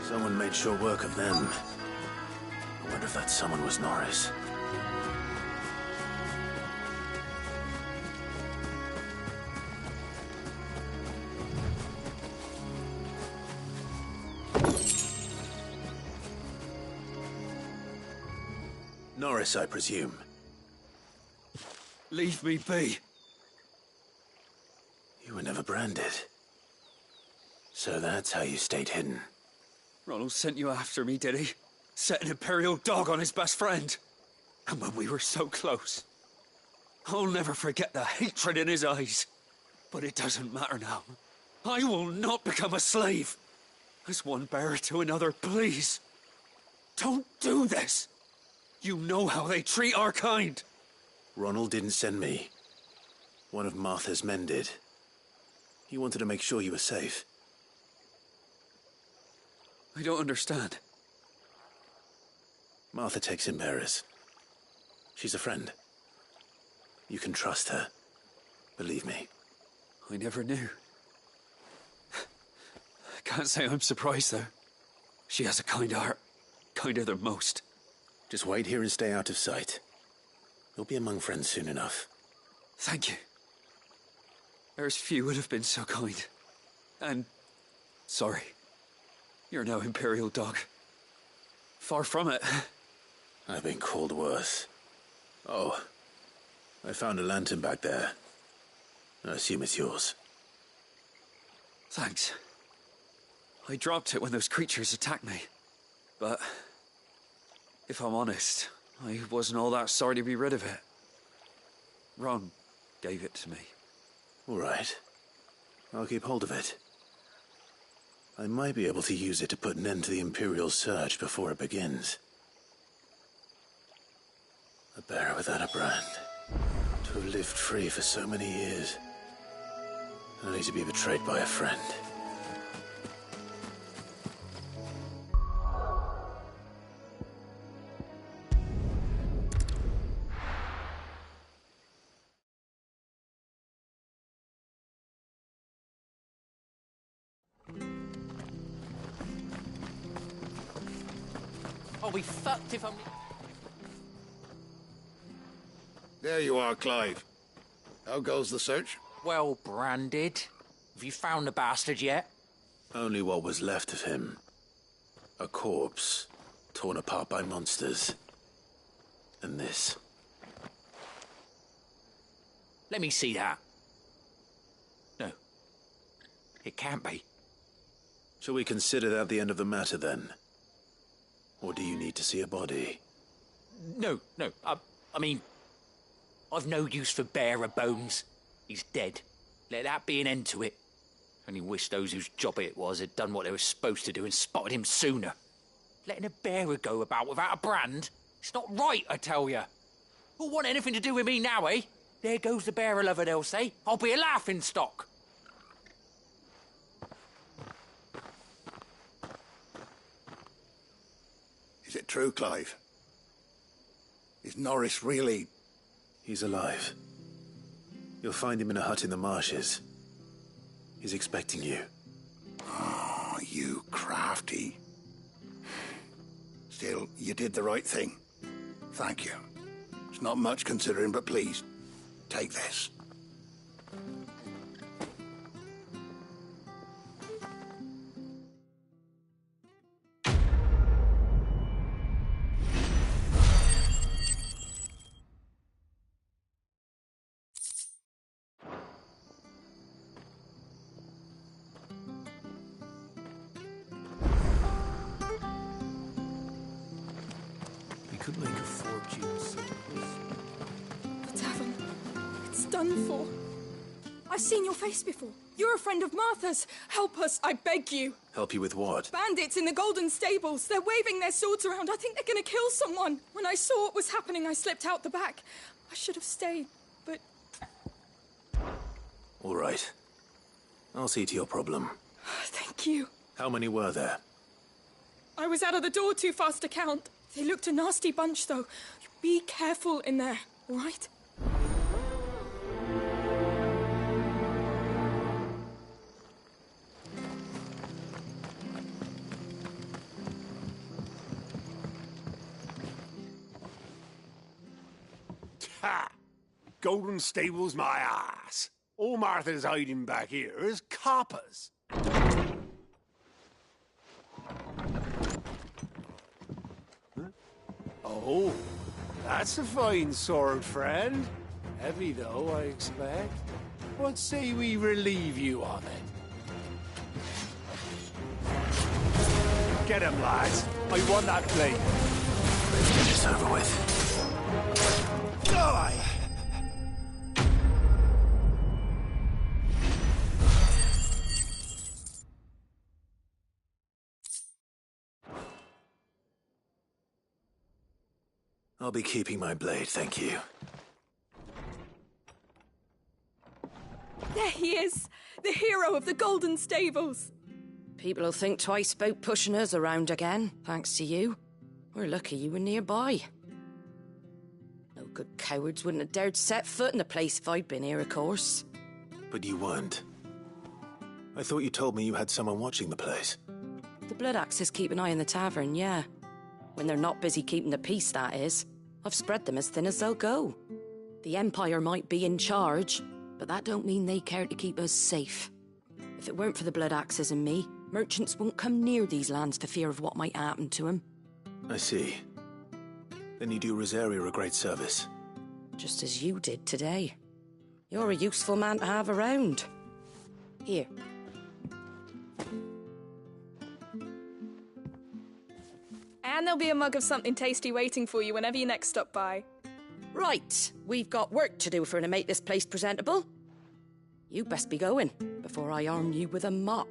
Someone made sure work of them. I wonder if that someone was Norris. Norris, I presume. Leave me be. You were never branded. So that's how you stayed hidden. Ronald sent you after me, did he? Set an Imperial dog on his best friend. And when we were so close. I'll never forget the hatred in his eyes. But it doesn't matter now. I will not become a slave. As one bearer to another, please. Don't do this. You know how they treat our kind. Ronald didn't send me. One of Martha's men did. He wanted to make sure you were safe. I don't understand. Martha takes in bearers. She's a friend. You can trust her. Believe me. I never knew. I can't say I'm surprised, though. She has a kind heart. Kinder than most. Just wait here and stay out of sight. You'll be among friends soon enough. Thank you. There's few would have been so kind. And sorry. You're no Imperial dog. Far from it. I've been called worse. Oh, I found a lantern back there. I assume it's yours. Thanks. I dropped it when those creatures attacked me. But if I'm honest, I wasn't all that sorry to be rid of it. Ron gave it to me. All right. I'll keep hold of it. I might be able to use it to put an end to the Imperial search before it begins. A bearer without a brand. To have lived free for so many years. Only to be betrayed by a friend. I'll be fucked if I'm... There you are, Clive. How goes the search? Well branded. Have you found the bastard yet? Only what was left of him. A corpse, torn apart by monsters. And this. Let me see that. No. It can't be. Shall we consider that the end of the matter, then? Or do you need to see a body? No. I mean... I've no use for bearer bones. He's dead. Let that be an end to it. Only wish those whose job it was had done what they were supposed to do and spotted him sooner. Letting a bearer go about without a brand? It's not right, I tell you. Who'll want anything to do with me now, eh? There goes the bearer lover, they'll say. I'll be a laughing stock. Is it true, Clive? Is Norris really He's alive. You'll find him in a hut in the marshes. He's expecting you. Oh, you crafty. Still, you did the right thing. Thank you. It's not much considering, but please, take this. We could make a fortune, so The tavern. It's done for. I've seen your face before. You're a friend of Martha's. Help us, I beg you. Help you with what? Bandits in the Golden Stables. They're waving their swords around. I think they're going to kill someone. When I saw what was happening, I slipped out the back. I should have stayed, but... All right. I'll see to your problem. Thank you. How many were there? I was out of the door too fast to count. They looked a nasty bunch, though. Be careful in there, all right? Ha! Golden Stables, my ass. All Martha's hiding back here is coppers. Huh? Oh, that's a fine sword, friend. Heavy, though, I expect. What say we relieve you of it? Get him, lads. I want that blade. Let's get this over with. Die! I'll be keeping my blade, thank you. There he is, the hero of the Golden Stables. People will think twice about pushing us around again, thanks to you. We're lucky you were nearby. No good cowards wouldn't have dared set foot in the place if I'd been here, of course. But you weren't. I thought you told me you had someone watching the place. The Blood Axes keep an eye on the tavern, yeah. When they're not busy keeping the peace, that is. I've spread them as thin as they'll go. The Empire might be in charge, but that don't mean they care to keep us safe. If it weren't for the Blood Axes and me, merchants won't come near these lands for fear of what might happen to them. I see. Then you do Rosaria a great service. Just as you did today. You're a useful man to have around. Here. And there'll be a mug of something tasty waiting for you whenever you next stop by. Right, we've got work to do for to make this place presentable. You best be going, before I arm you with a mop.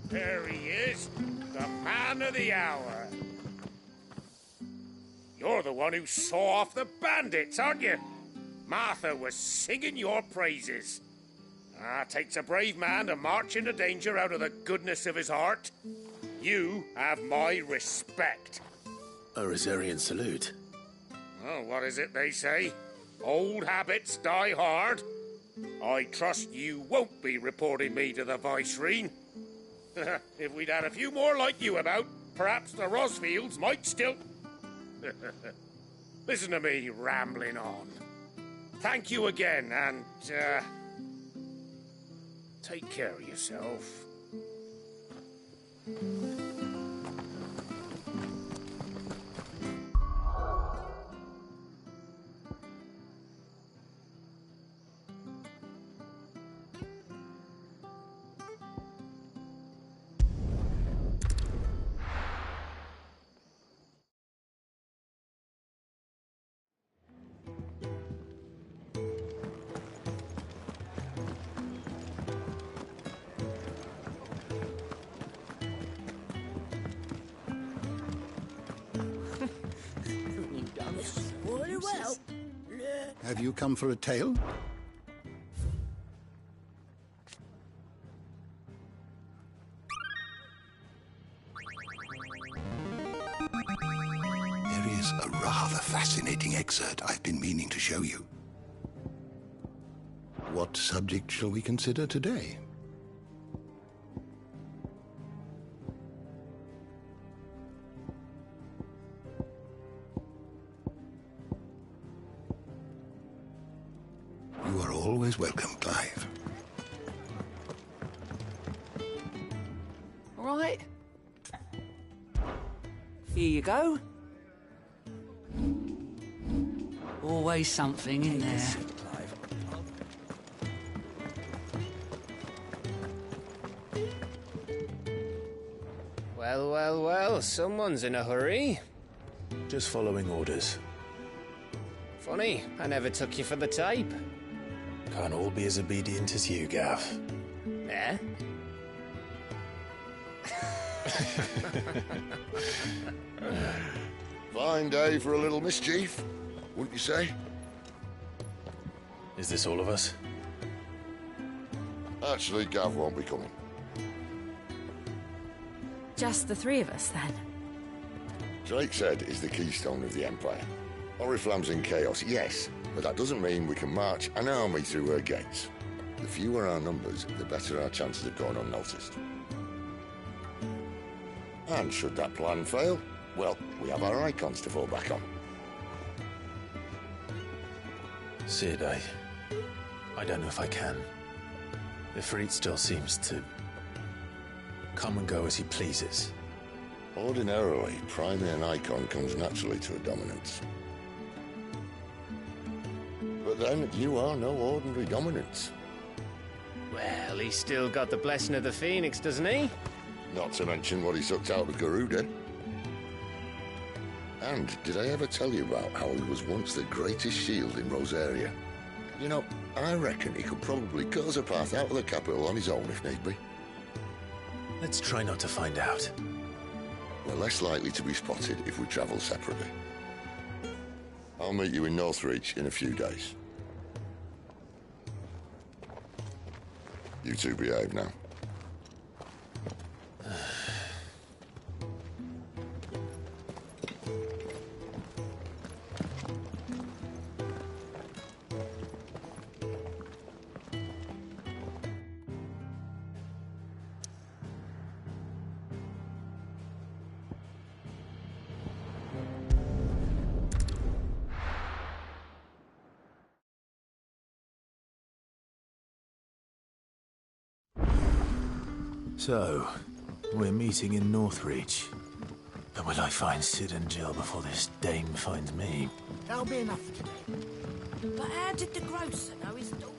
There he is, the man of the hour. You're the one who saw off the bandits, aren't you? Martha was singing your praises. Takes a brave man to march into danger out of the goodness of his heart. You have my respect. A Rosarian salute. Well, what is it they say? Old habits die hard. I trust you won't be reporting me to the Viceroy. If we'd had a few more like you about, perhaps the Rosfields might still... Listen to me rambling on. Thank you again, and, take care of yourself. excuses. Have you come for a tale? There is a rather fascinating excerpt I've been meaning to show you. What subject shall we consider today? You are always welcome, Clive. Right. Here you go. Always something in there. Well, well, well, someone's in a hurry. Just following orders. Funny, I never took you for the type. Can't all be as obedient as you, Gav. Eh? Fine day for a little mischief, wouldn't you say? Is this all of us? Actually, Gav won't be coming. Just the three of us, then? Drake's Head is the keystone of the Empire. Oriflamme's in chaos, yes, but that doesn't mean we can march an army through her gates. The fewer our numbers, the better our chances of going unnoticed. And should that plan fail, well, we have our icons to fall back on. Sid, I don't know if I can. Ifrit still seems to come and go as he pleases. Ordinarily, priming an icon comes naturally to a dominance. But then, you are no ordinary dominance. Well, he's still got the blessing of the Phoenix, doesn't he? Not to mention what he sucked out of Garuda. And did I ever tell you about how he was once the greatest shield in Rosaria? You know, I reckon he could probably cut us a path out of the capital on his own if need be. Let's try not to find out. We're less likely to be spotted if we travel separately. I'll meet you in Northreach in a few days. You two behave now. So, we're meeting in Northreach. But will I find Sid and Jill before this dame finds me? That'll be enough for today. But how did the grocer know his daughter?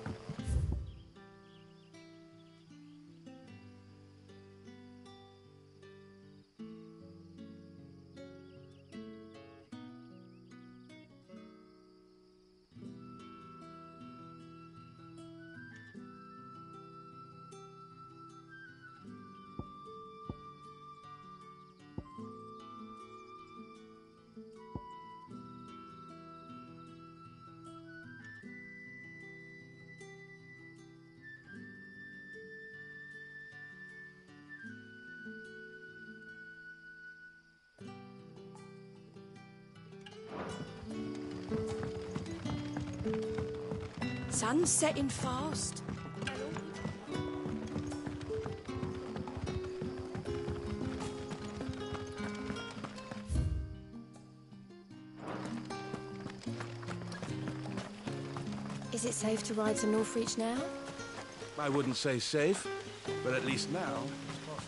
Sun's setting fast. Is it safe to ride to Northreach now? I wouldn't say safe, but at least now it's possible.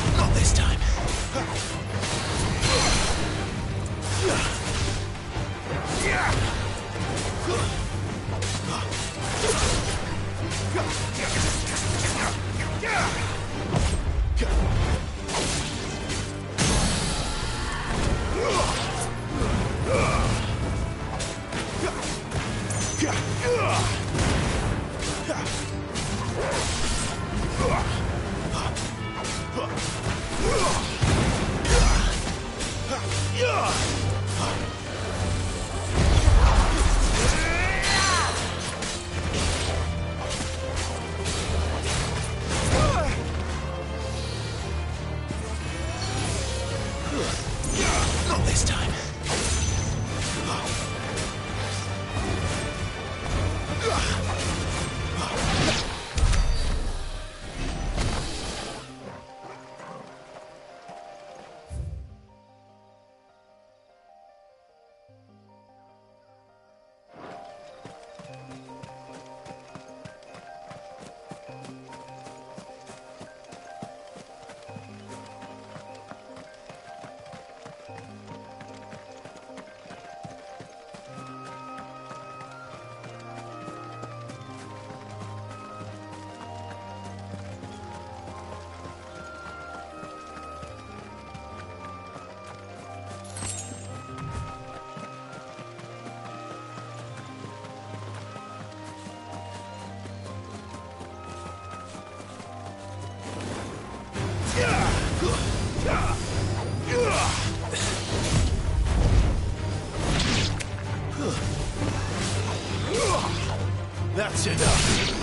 Not this time. Not this time. That's enough.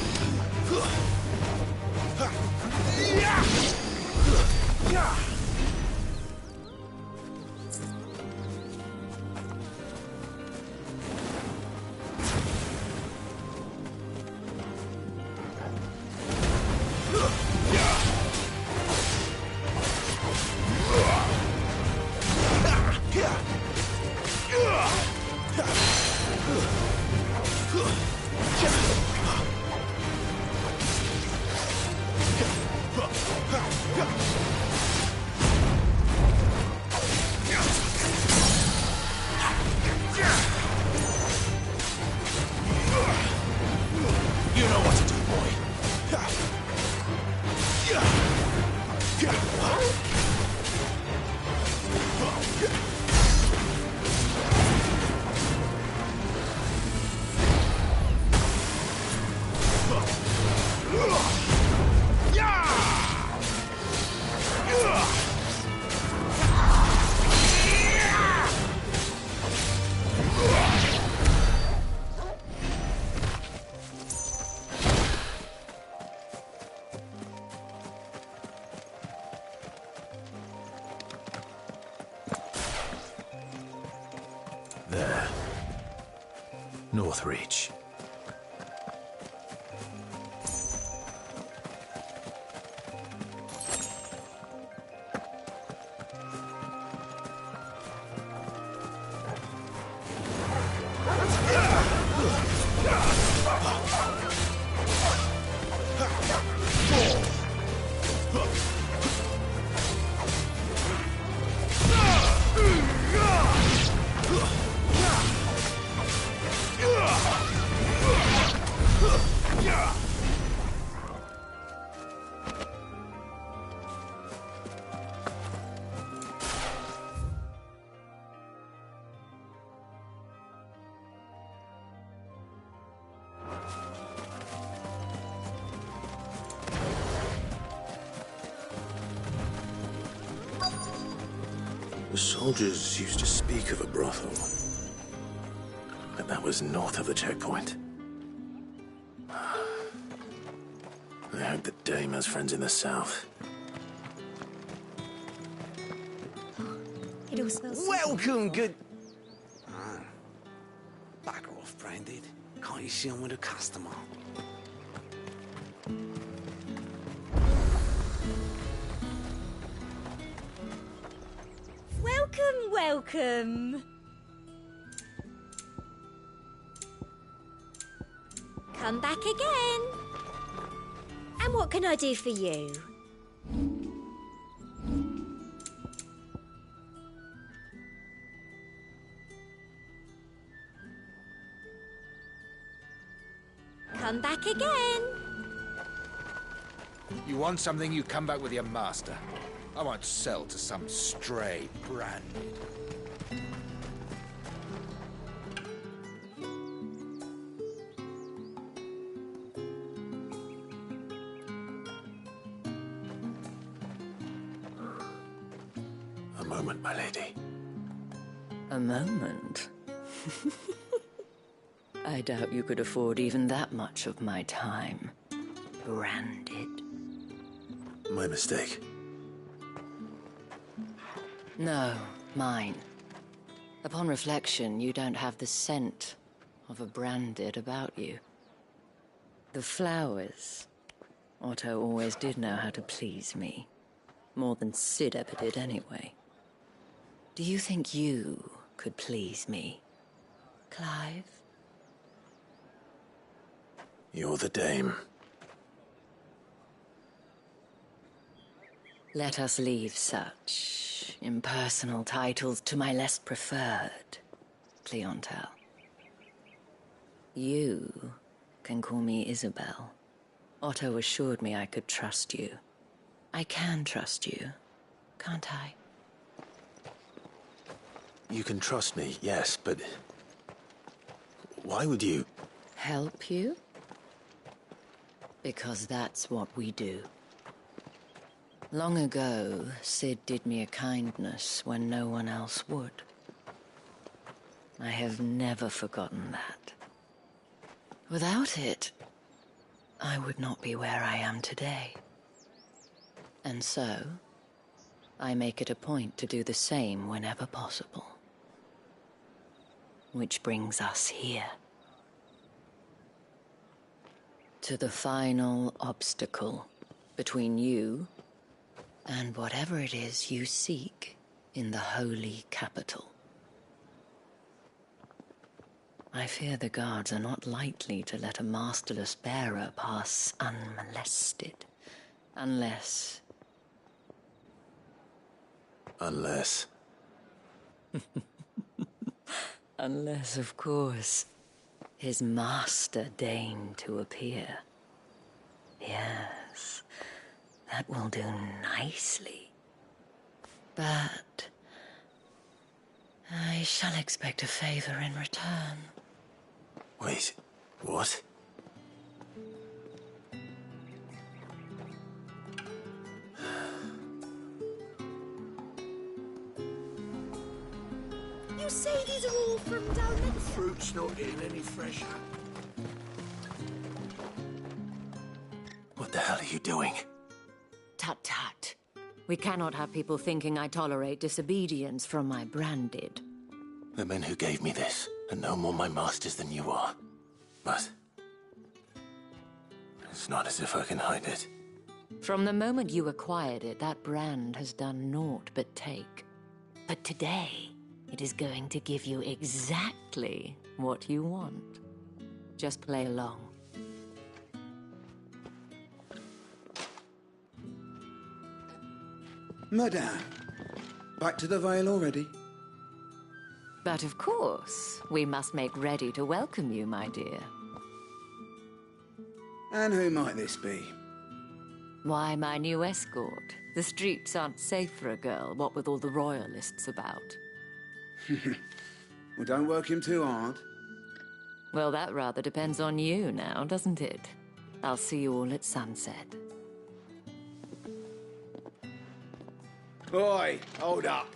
You know what to do, boy. There. Northreach. The soldiers used to speak of a brothel. But that was north of the checkpoint. I hope the dame has friends in the south. It all smells Welcome, good... Ah, back off, Branded. Can't you see I'm with a customer? Welcome, welcome. Come back again. And what can I do for you? Come back again. You want something, you come back with your master. I won't sell to some stray Branded. A moment, my lady. A moment? I doubt you could afford even that much of my time. Branded. My mistake. No, mine. Upon reflection, you don't have the scent of a Branded about you. The flowers. Otto always did know how to please me. More than Sid ever did anyway. Do you think you could please me, Clive? You're the dame. Let us leave such impersonal titles to my less preferred clientele. You can call me Isabel. Otto assured me I could trust you. I can trust you, can't I? You can trust me, yes, but... why would you... Help you? Because that's what we do. Long ago, Sid did me a kindness when no one else would. I have never forgotten that. Without it, I would not be where I am today. And so, I make it a point to do the same whenever possible. Which brings us here. To the final obstacle between you and whatever it is you seek in the holy capital. I fear the guards are not likely to let a masterless bearer pass unmolested, unless... Unless... Unless, of course, his master deigned to appear. Yes, that will do nicely. But I shall expect a favor in return. Wait, what? You say these are all from down there? Fruit's not getting any fresher. What the hell are you doing? Tut tut. We cannot have people thinking I tolerate disobedience from my Branded. The men who gave me this are no more my masters than you are. But... it's not as if I can hide it. From the moment you acquired it, that brand has done naught but take. But today, it is going to give you exactly what you want. Just play along. Madame, back to the Vale already? But of course, we must make ready to welcome you, my dear. And who might this be? Why, my new escort. The streets aren't safe for a girl, what with all the royalists about. Well, don't work him too hard. Well, that rather depends on you now, doesn't it? I'll see you all at sunset. Oi, hold up.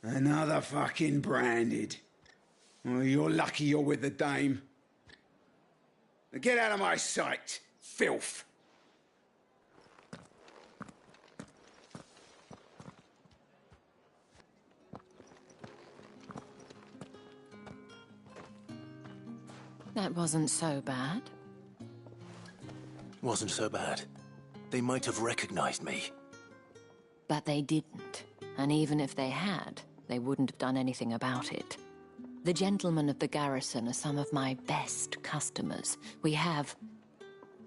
Another fucking branded. Well, you're lucky you're with the dame. Now get out of my sight, filth. That wasn't so bad. Wasn't so bad. They might have recognized me. But they didn't. And even if they had, they wouldn't have done anything about it. The gentlemen of the garrison are some of my best customers. We have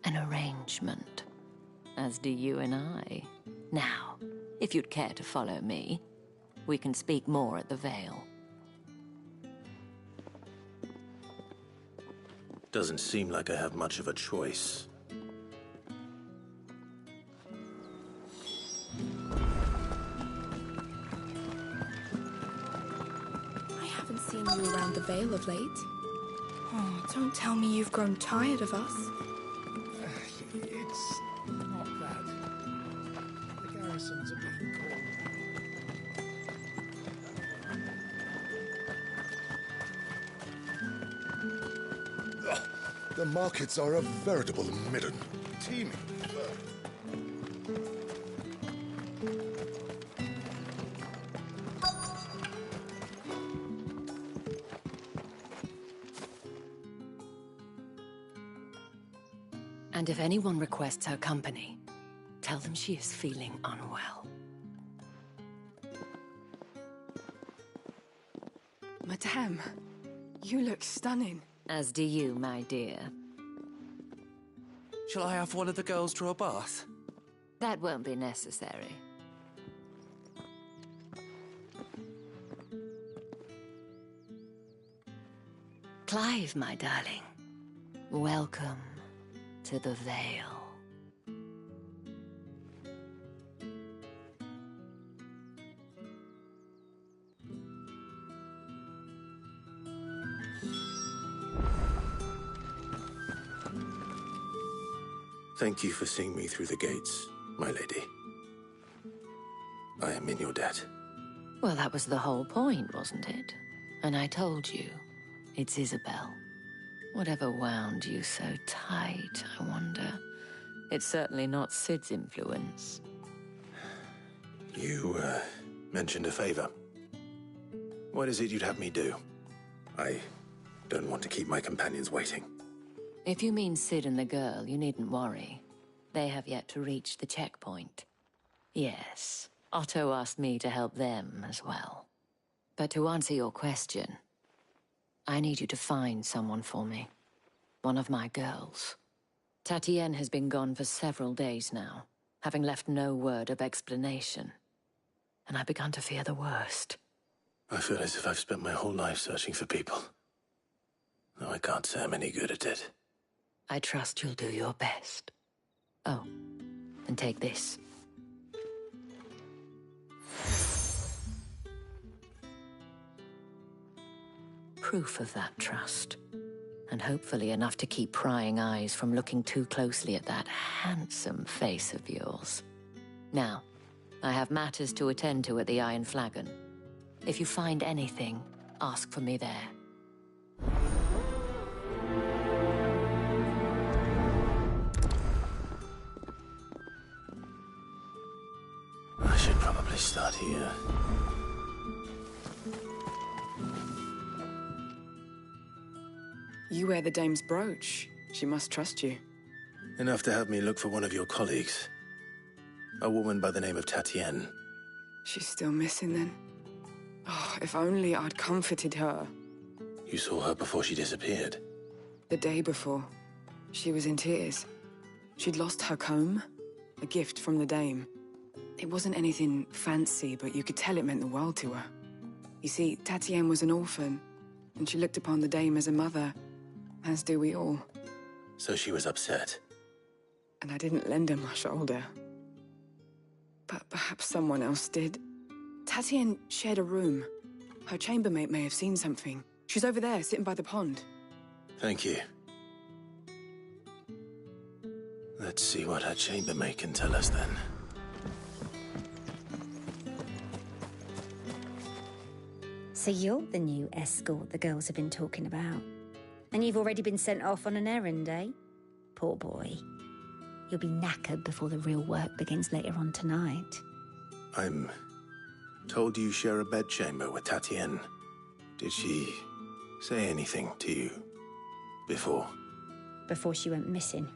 an arrangement, as do you and I. Now, if you'd care to follow me, we can speak more at the Vale. Doesn't seem like I have much of a choice. I haven't seen you around the Vale of late. Oh, don't tell me you've grown tired of us. It's not that. The garrisons are being called. The markets are a veritable midden, teeming with fur. And if anyone requests her company, tell them she is feeling unwell. Madame, you look stunning. As do you, my dear. Shall I have one of the girls draw a bath? That won't be necessary. Clive, my darling. Welcome to the Vale. Thank you for seeing me through the gates, my lady. I am in your debt. Well, that was the whole point, wasn't it? And I told you, it's Isabel. Whatever wound you so tight, I wonder. It's certainly not Sid's influence. You, mentioned a favor. What is it you'd have me do? I don't want to keep my companions waiting. If you mean Sid and the girl, you needn't worry. They have yet to reach the checkpoint. Yes, Otto asked me to help them as well. But to answer your question, I need you to find someone for me. One of my girls. Tatienne has been gone for several days now, having left no word of explanation. And I've begun to fear the worst. I feel as if I've spent my whole life searching for people. Though I can't say I'm any good at it. I trust you'll do your best. Oh, and take this. Proof of that trust. And hopefully enough to keep prying eyes from looking too closely at that handsome face of yours. Now, I have matters to attend to at the Iron Flagon. If you find anything, ask for me there. I should probably start here. You wear the dame's brooch. She must trust you. Enough to have me look for one of your colleagues. A woman by the name of Tatienne. She's still missing then. Oh, if only I'd comforted her. You saw her before she disappeared. The day before, she was in tears. She'd lost her comb, a gift from the dame. It wasn't anything fancy, but you could tell it meant the world to her. You see, Tatienne was an orphan, and she looked upon the dame as a mother, as do we all. So she was upset. And I didn't lend her my shoulder. But perhaps someone else did. Tatienne shared a room. Her chambermaid may have seen something. She's over there, sitting by the pond. Thank you. Let's see what her chambermaid can tell us then. So you're the new escort the girls have been talking about. And you've already been sent off on an errand, eh? Poor boy. You'll be knackered before the real work begins later on tonight. I'm told you share a bedchamber with Tatienne. Did she say anything to you before? Before she went missing.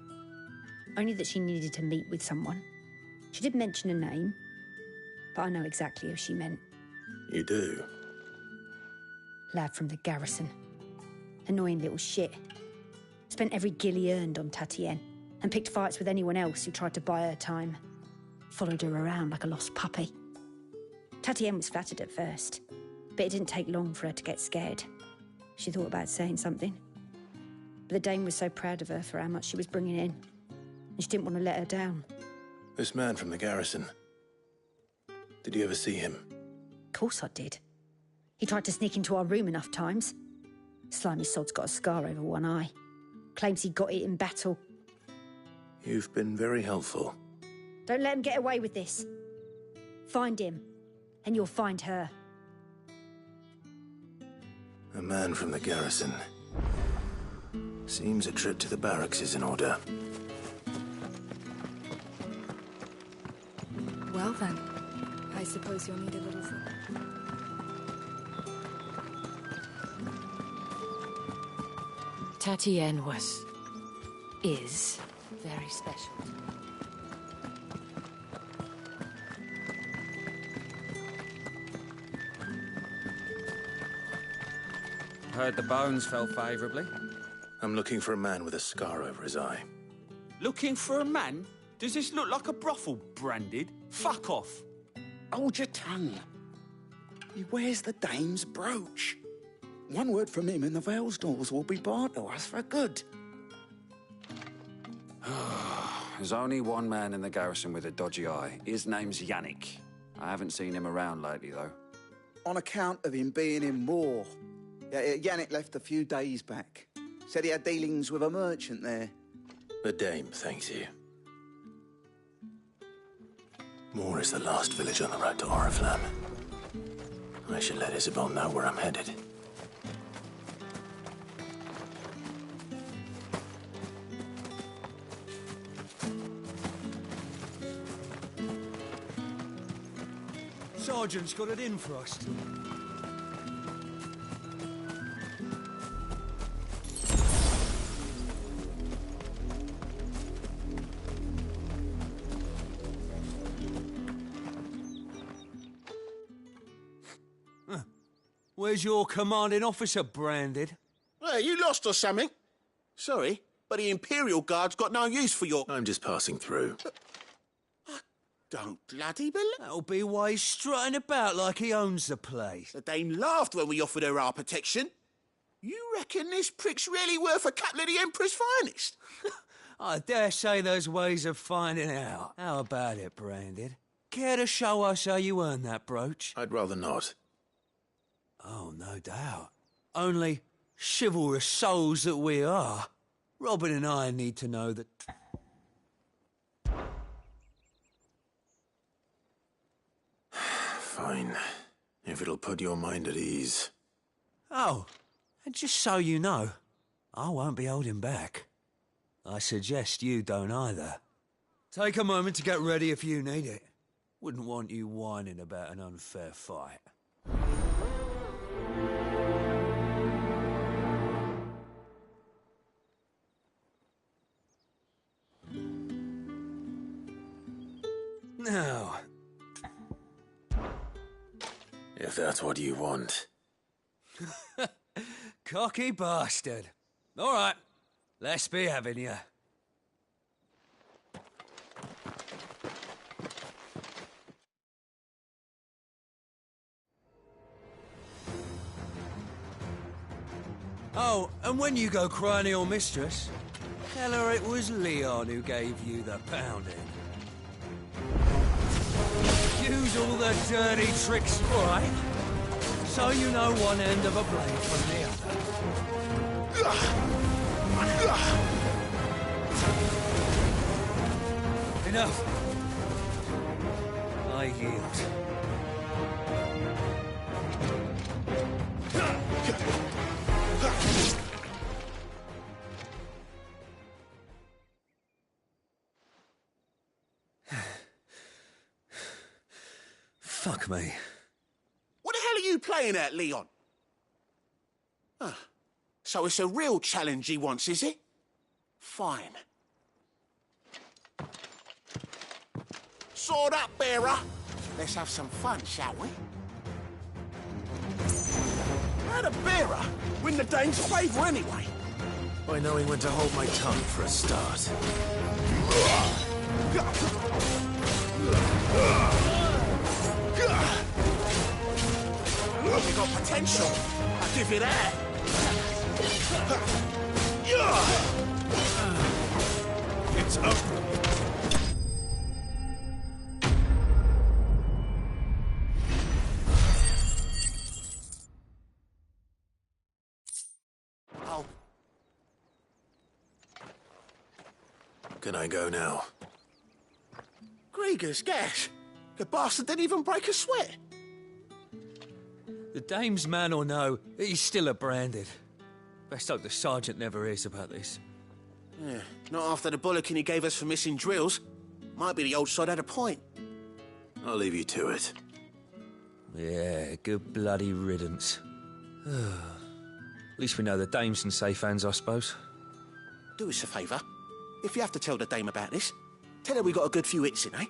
Only that she needed to meet with someone. She did mention a name, but I know exactly who she meant. You do? Lad from the garrison. Annoying little shit. Spent every guil he earned on Tatienne, and picked fights with anyone else who tried to buy her time. Followed her around like a lost puppy. Tatienne was flattered at first, but it didn't take long for her to get scared. She thought about saying something. But the dame was so proud of her for how much she was bringing in, and she didn't want to let her down. This man from the garrison. Did you ever see him? Of course I did. He tried to sneak into our room enough times. Slimy sod's got a scar over one eye. Claims he got it in battle. You've been very helpful. Don't let him get away with this. Find him, and you'll find her. A man from the garrison. Seems a trip to the barracks is in order. Well then, I suppose you'll need a little support. Tatienne is very special. Heard the bones fell favourably. I'm looking for a man with a scar over his eye. Looking for a man? Does this look like a brothel, Branded? Fuck off. Hold your tongue. He wears the dame's brooch. One word from him and the Vale's doors will be barred to us for good. There's only one man in the garrison with a dodgy eye. His name's Yannick. I haven't seen him around lately, though. On account of him being in war. Yannick left a few days back. Said he had dealings with a merchant there. The dame thanks you. Moor is the last village on the road to Oriflamme. I should let Isabel know where I'm headed. Sergeant's got it in for us. Where's your commanding officer, Branded? Hey, you lost or something? Sorry, but the Imperial Guard's got no use for your... I'm just passing through. Don't bloody believe... That'll be why he's strutting about like he owns the place. The dame laughed when we offered her our protection. You reckon this prick's really worth a couple of the Emperor's finest? I dare say there's ways of finding out. How about it, Branded? Care to show us how you earned that brooch? I'd rather not. Oh, no doubt. Only chivalrous souls that we are, Robin and I need to know that... Fine. If it'll put your mind at ease. Oh, and just so you know, I won't be holding back. I suggest you don't either. Take a moment to get ready if you need it. Wouldn't want you whining about an unfair fight. Now... If that's what you want. Cocky bastard. All right, let's be having you. Oh, and when you go crying to your mistress, tell her it was Leon who gave you the pounding. Use all the dirty tricks, all right? So you know one end of a blade from the other. Enough. I yield. Fuck me. What the hell are you playing at, Leon? So it's a real challenge he wants, is it? Fine. Sword up, bearer. Let's have some fun, shall we? How'd a bearer win the dame's favour anyway? By knowing when to hold my tongue for a start. You got potential. I'll give you that. It's up. Oh. Can I go now? Grieger's gas. The bastard didn't even break a sweat. The dame's man or no, he's still a branded. Best hope the sergeant never hears about this. Yeah, not after the bollocking he gave us for missing drills. Might be the old sod had a point. I'll leave you to it. Yeah, good bloody riddance. At least we know the dame's in safe hands, I suppose. Do us a favour. If you have to tell the dame about this, tell her we got a good few hits in, eh?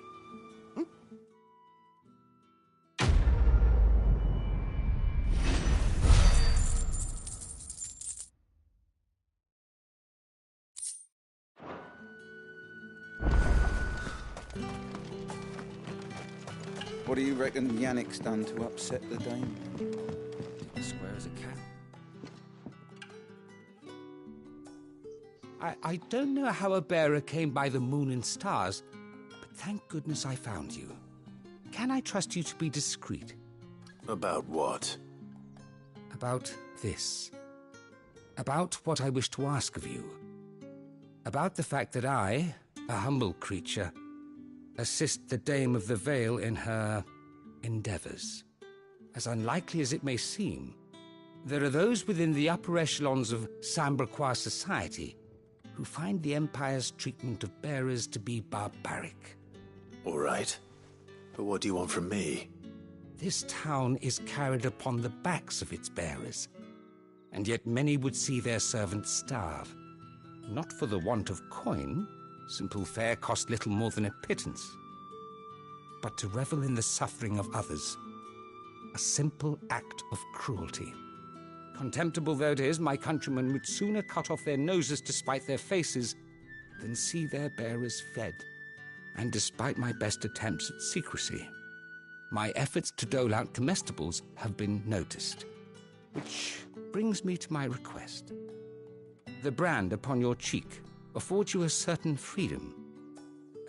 What do you reckon Yannick's done to upset the dame? Square as a cat. I don't know how a bearer came by the moon and stars, but thank goodness I found you. Can I trust you to be discreet? About what? About this. About what I wish to ask of you. About the fact that I, a humble creature, assist the Dame of the Vale in her endeavors. As unlikely as it may seem, there are those within the upper echelons of Samberquois society who find the Empire's treatment of bearers to be barbaric. All right. But what do you want from me? This town is carried upon the backs of its bearers, and yet many would see their servants starve. Not for the want of coin. Simple fare cost little more than a pittance. But to revel in the suffering of others, a simple act of cruelty. Contemptible though it is, my countrymen would sooner cut off their noses to spite their faces than see their bearers fed. And despite my best attempts at secrecy, my efforts to dole out comestibles have been noticed. Which brings me to my request. The brand upon your cheek affords you a certain freedom.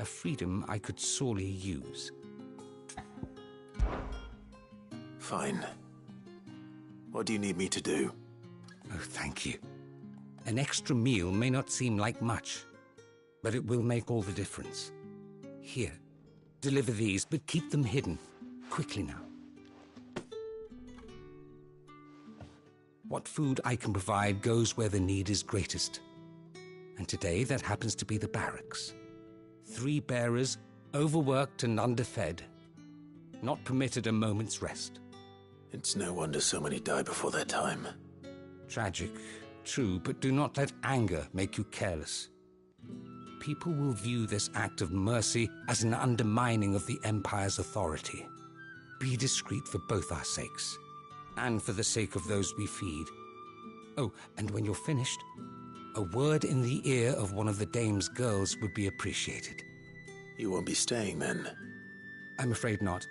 A freedom I could sorely use. Fine. What do you need me to do? Oh, thank you. An extra meal may not seem like much, but it will make all the difference. Here, deliver these, but keep them hidden. Quickly now. What food I can provide goes where the need is greatest. And today, that happens to be the barracks. 3 bearers, overworked and underfed, not permitted a moment's rest. It's no wonder so many die before their time. Tragic, true, but do not let anger make you careless. People will view this act of mercy as an undermining of the Empire's authority. Be discreet for both our sakes, and for the sake of those we feed. Oh, and when you're finished, a word in the ear of one of the Dame's girls would be appreciated. You won't be staying, then? I'm afraid not.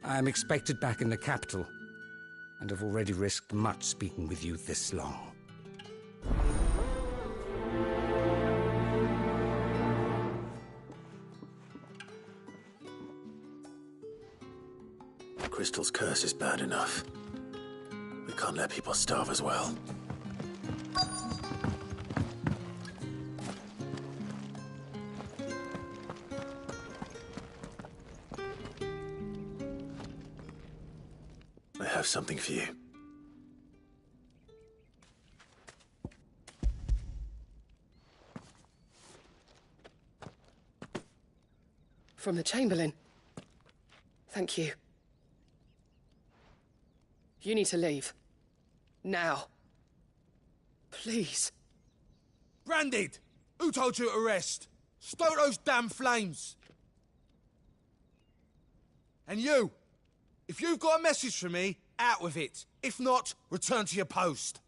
I am expected back in the capital, and have already risked much speaking with you this long. Crystal's curse is bad enough. We can't let people starve as well. I have something for you. From the Chamberlain. Thank you. You need to leave. Now. Please. Branded! Who told you to rest? Stoke those damn flames! And you! If you've got a message for me, out with it. If not, return to your post.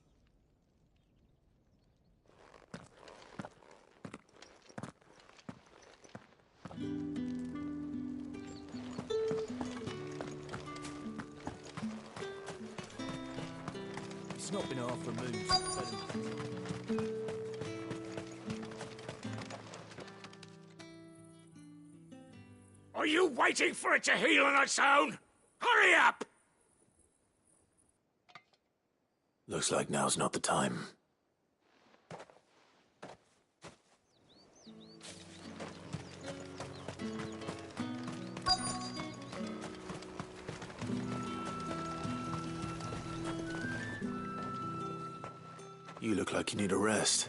It's not been half removed. Are you waiting for it to heal on its own? Hurry up! Looks like now's not the time. You look like you need a rest.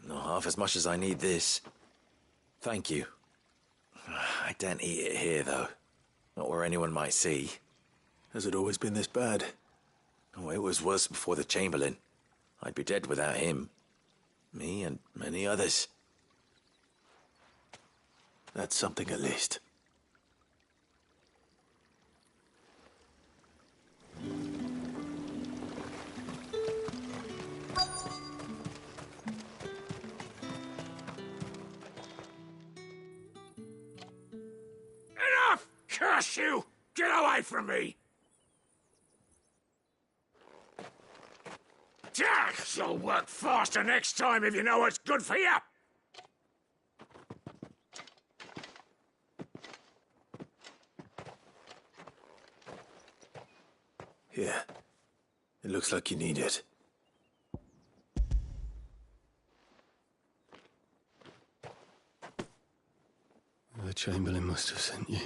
Not half as much as I need this. Thank you. I don't eat it here, though. Not where anyone might see. Has it always been this bad? Oh, it was worse before the Chamberlain. I'd be dead without him. Me and many others. That's something at least. Enough! Curse you! Get away from me! You'll work faster next time if you know what's good for you! Here. It looks like you need it. The Chamberlain must have sent you.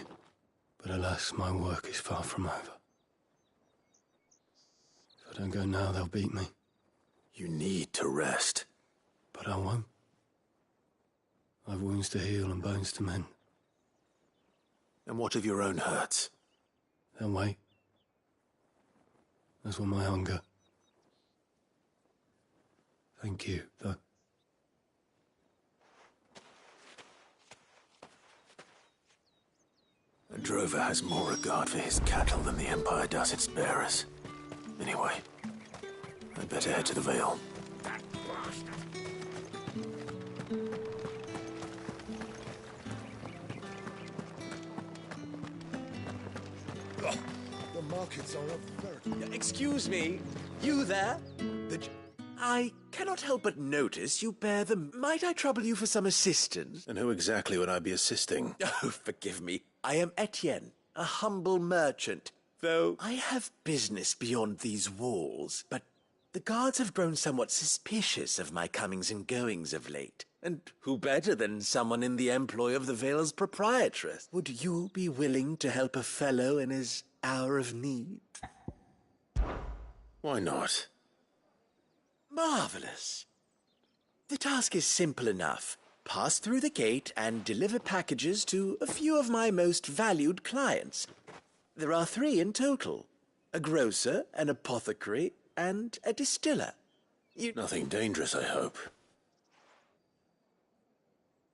But alas, my work is far from over. If I don't go now, they'll beat me. You need to rest. But I won't. I've wounds to heal and bones to mend. And what of your own hurts? They'll wait. As will my hunger. Thank you, though. A drover has more regard for his cattle than the Empire does its bearers. Anyway, I'd better head to the Vale. The markets are a veritable... Excuse me, you there? I cannot help but notice you bear the... Might I trouble you for some assistance? And who exactly would I be assisting? Oh, forgive me. I am Etienne, a humble merchant. Though I have business beyond these walls, but the guards have grown somewhat suspicious of my comings and goings of late. And who better than someone in the employ of the Vale's proprietress? Would you be willing to help a fellow in his hour of need? Why not? Marvelous. The task is simple enough. Pass through the gate and deliver packages to a few of my most valued clients. There are 3 in total. A grocer, an apothecary, and a distiller. Nothing dangerous, I hope.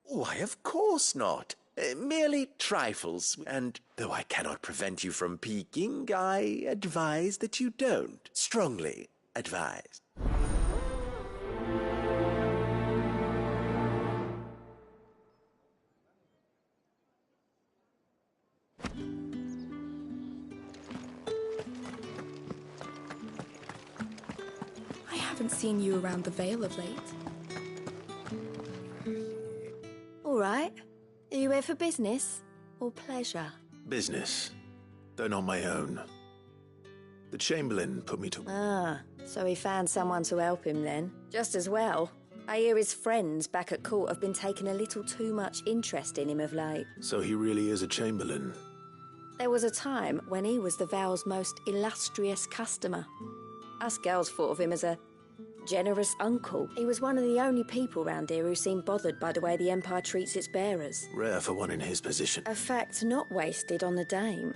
Why, of course not. Merely trifles. And though I cannot prevent you from peeking, I advise that you don't. Strongly advise. I haven't seen you around the Vale of late. All right. Are you here for business or pleasure? Business, though not my own. The Chamberlain put me to... Ah, so he found someone to help him then. Just as well. I hear his friends back at court have been taking a little too much interest in him of late. So he really is a Chamberlain? There was a time when he was the Vale's most illustrious customer. Us girls thought of him as a generous uncle. He was one of the only people round here who seemed bothered by the way the Empire treats its bearers. Rare for one in his position. A fact not wasted on the Dame.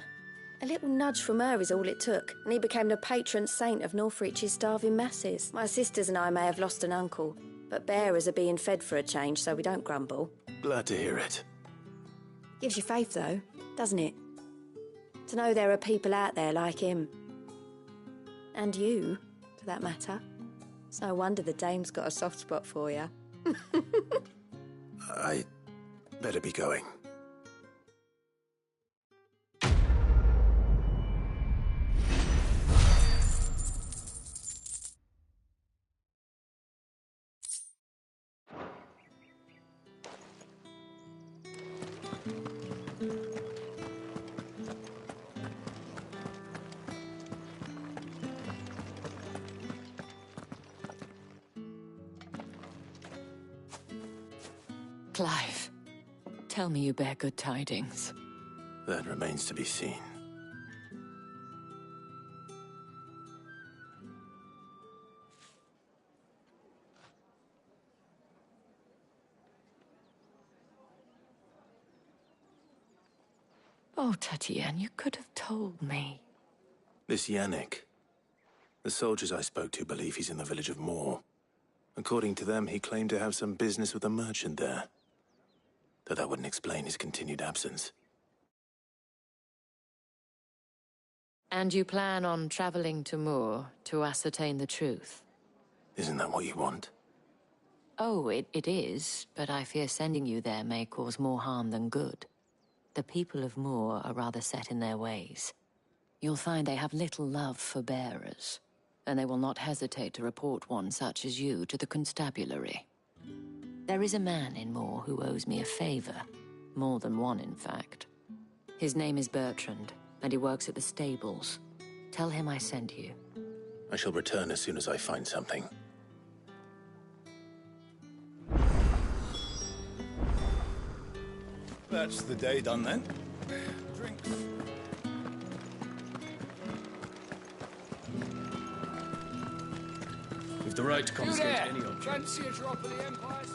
A little nudge from her is all it took, and he became the patron saint of Northreach's starving masses. My sisters and I may have lost an uncle, but bearers are being fed for a change, so we don't grumble. Glad to hear it. Gives you faith, though, doesn't it? To know there are people out there like him. And you, for that matter. It's no wonder the Dame's got a soft spot for you. I better be going. Clive, tell me you bear good tidings. That remains to be seen. Oh, Tatienne, you could have told me. This Yannick. The soldiers I spoke to believe he's in the village of Moor. According to them, he claimed to have some business with a merchant there. Though that wouldn't explain his continued absence. And you plan on traveling to Moor to ascertain the truth? Isn't that what you want? Oh, it is, but I fear sending you there may cause more harm than good. The people of Moor are rather set in their ways. You'll find they have little love for bearers, and they will not hesitate to report one such as you to the constabulary. There is a man in Moor who owes me a favor. More than one, in fact. His name is Bertrand, and he works at the stables. Tell him I sent you. I shall return as soon as I find something. That's the day done then. Drinks. With the right to confiscate any object. Fancy a drop of the Empire's...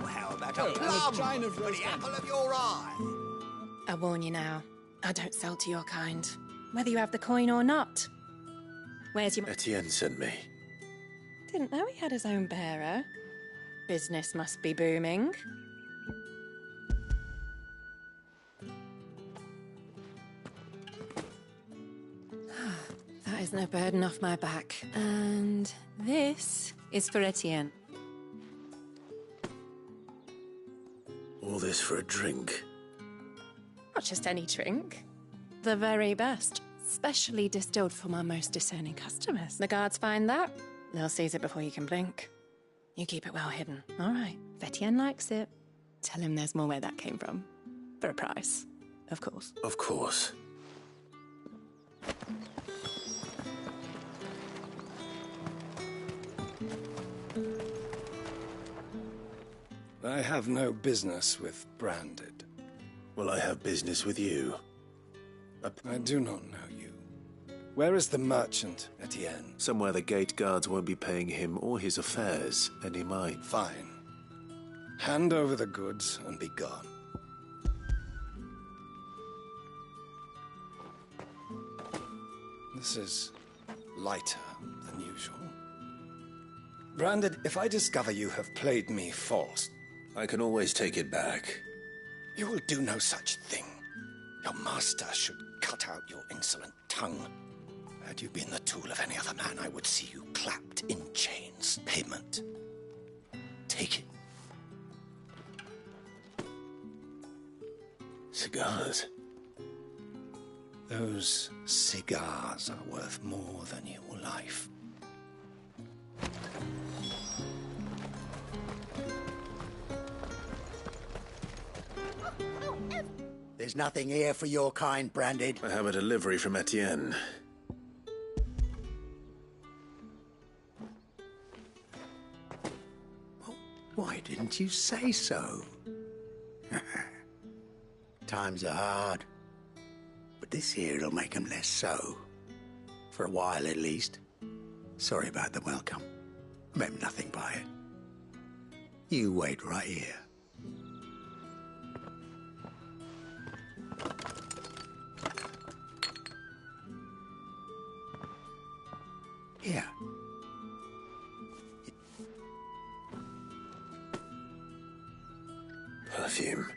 How about Oh, a and a plum chine of for roast the apple of your eye? I warn you now, I don't sell to your kind, whether you have the coin or not. Where's your... Etienne sent me. Didn't know he had his own bearer. Business must be booming. That is no burden off my back. And this is for Etienne. All this for a drink? Not just any drink. The very best. Specially distilled for my most discerning customers. The guards find that, they'll seize it before you can blink. You keep it well hidden, all right? If Etienne likes it, tell him there's more where that came from. For a price, of course. Of course. I have no business with Branded. Well, I have business with you. I do not know you. Where is the merchant, Etienne? Somewhere the gate guards won't be paying him or his affairs any mind. Fine. Hand over the goods and be gone. This is lighter than usual. Branded, if I discover you have played me false... I can always take it back. You will do no such thing. Your master should cut out your insolent tongue. Had you been the tool of any other man, I would see you clapped in chains. Payment. Take it. Cigars? Those cigars are worth more than your life. There's nothing here for your kind, Branded. I have a delivery from Etienne. Why didn't you say so? Times are hard. But this here'll make 'em less so. For a while, at least. Sorry about the welcome. meant nothing by it. You wait right here. Here. Perfume.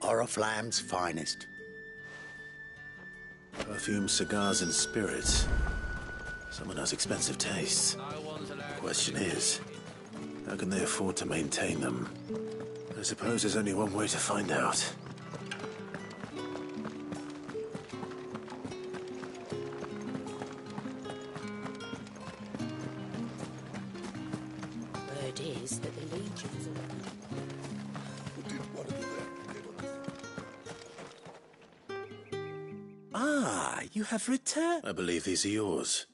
Oriflamme's finest. Perfume, cigars, and spirits. Someone has expensive tastes. The question is, how can they afford to maintain them? I suppose there's only one way to find out. Word is that the legions are... Ah, you have returned. I believe these are yours.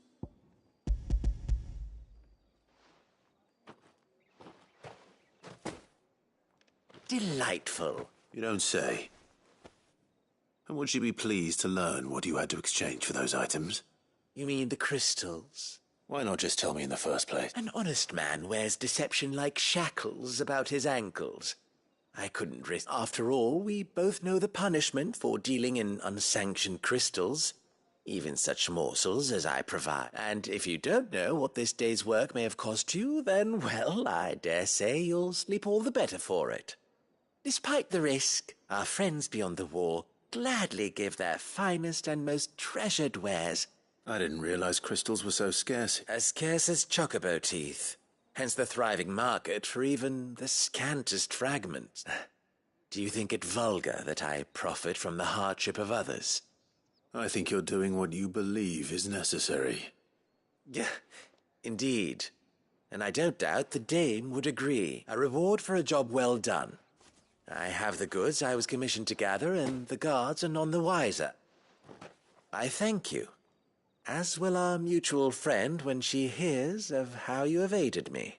Delightful. You don't say. And would you be pleased to learn what you had to exchange for those items? You mean the crystals? Why not just tell me in the first place? An honest man wears deception like shackles about his ankles. I couldn't risk. After all, we both know the punishment for dealing in unsanctioned crystals, even such morsels as I provide. And if you don't know what this day's work may have cost you, then, well, I dare say you'll sleep all the better for it. Despite the risk, our friends beyond the wall gladly give their finest and most treasured wares. I didn't realize crystals were so scarce. As scarce as chocobo teeth. Hence the thriving market for even the scantest fragments. Do you think it vulgar that I profit from the hardship of others? I think you're doing what you believe is necessary. Yeah, indeed. And I don't doubt the dame would agree. A reward for a job well done. I have the goods I was commissioned to gather, and the guards are none the wiser. I thank you, as will our mutual friend when she hears of how you have aided me.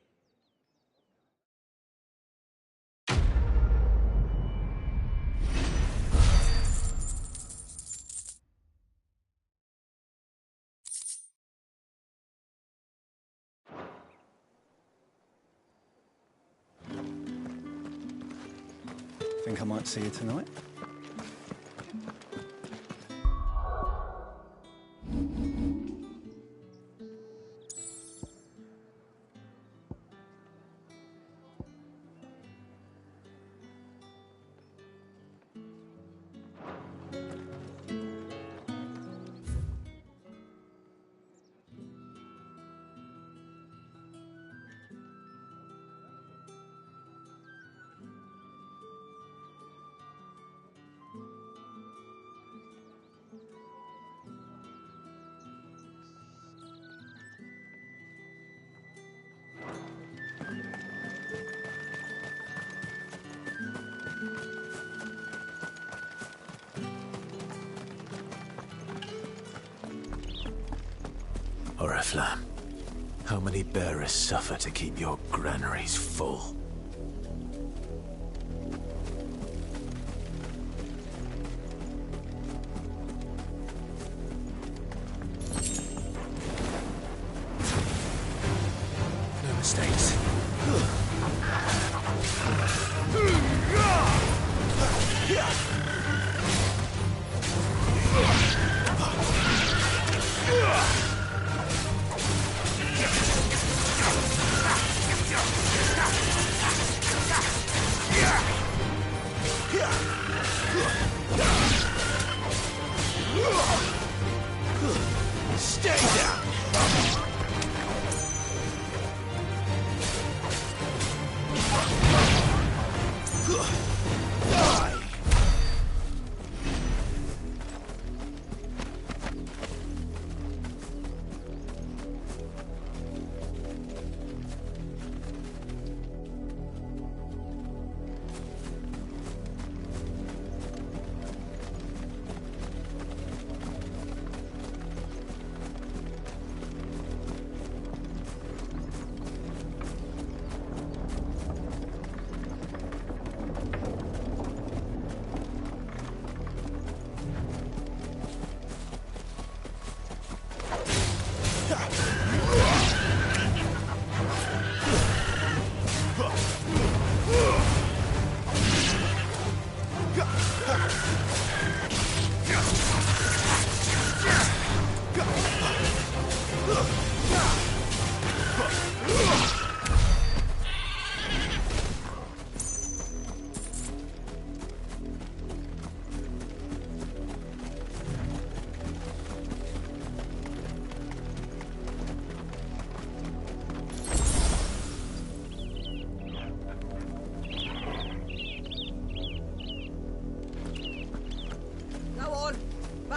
Think I might see you tonight? Oriflamme, how many bearers suffer to keep your granaries full? No mistakes. Stay down! Die!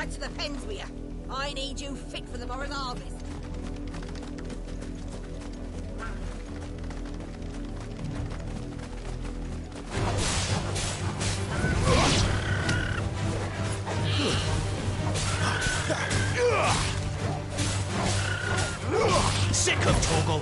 Back to the pens with you. I need you fit for the morrow's harvest. Sick of Torgal.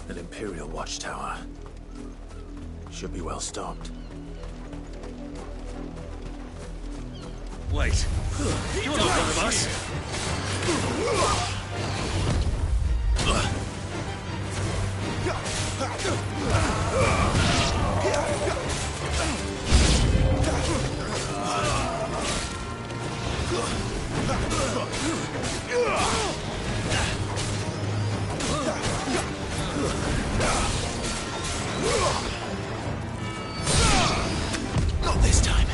An Imperial watchtower. Should be well stocked. Wait. You're not one of us. Not this time.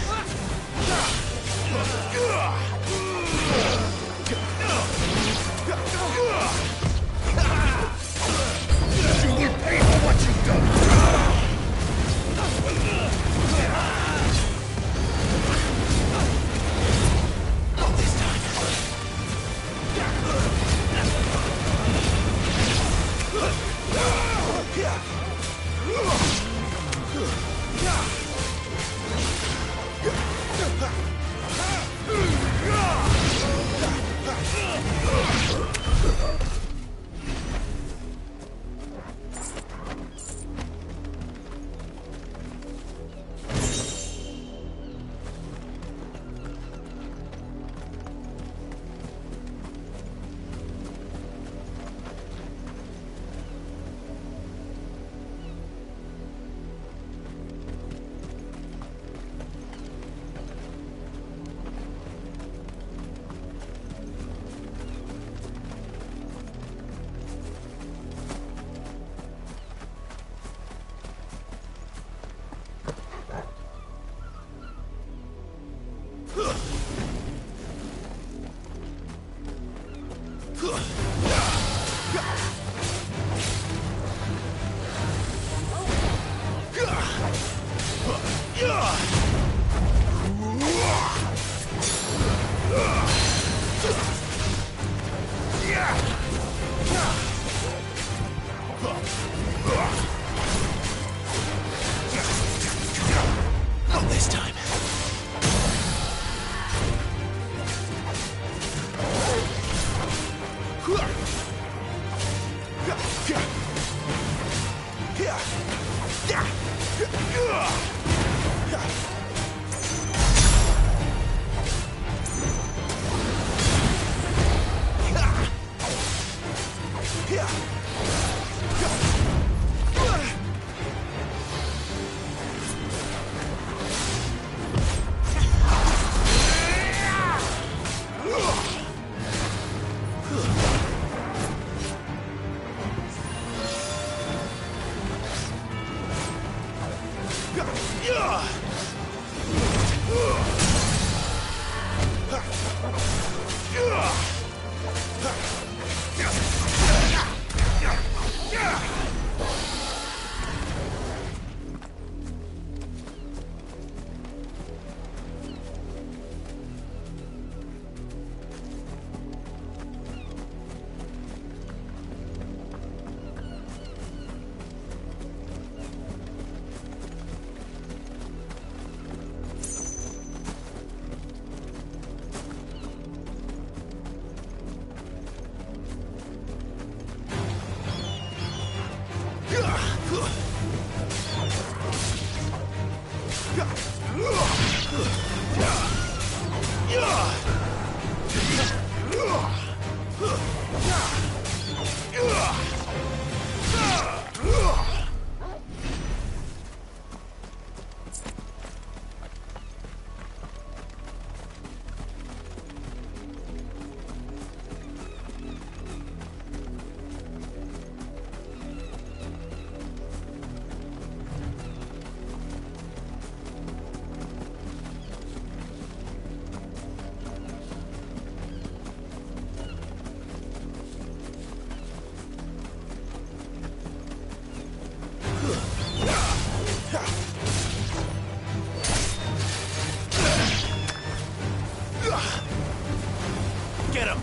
Get him!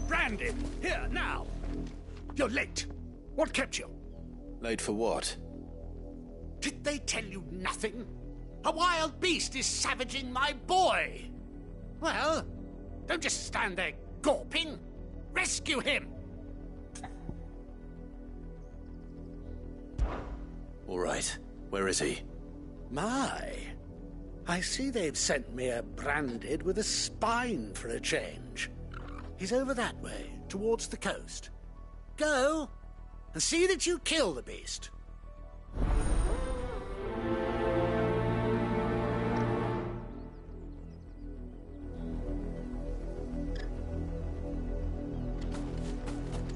Branded! Here, now! You're late. What kept you? Late for what? Did they tell you nothing? A wild beast is savaging my boy! Well, don't just stand there gawping. Rescue him! All right. Where is he? My. I see they've sent me a Branded with a spine for a change. He's over that way, towards the coast. Go, and see that you kill the beast.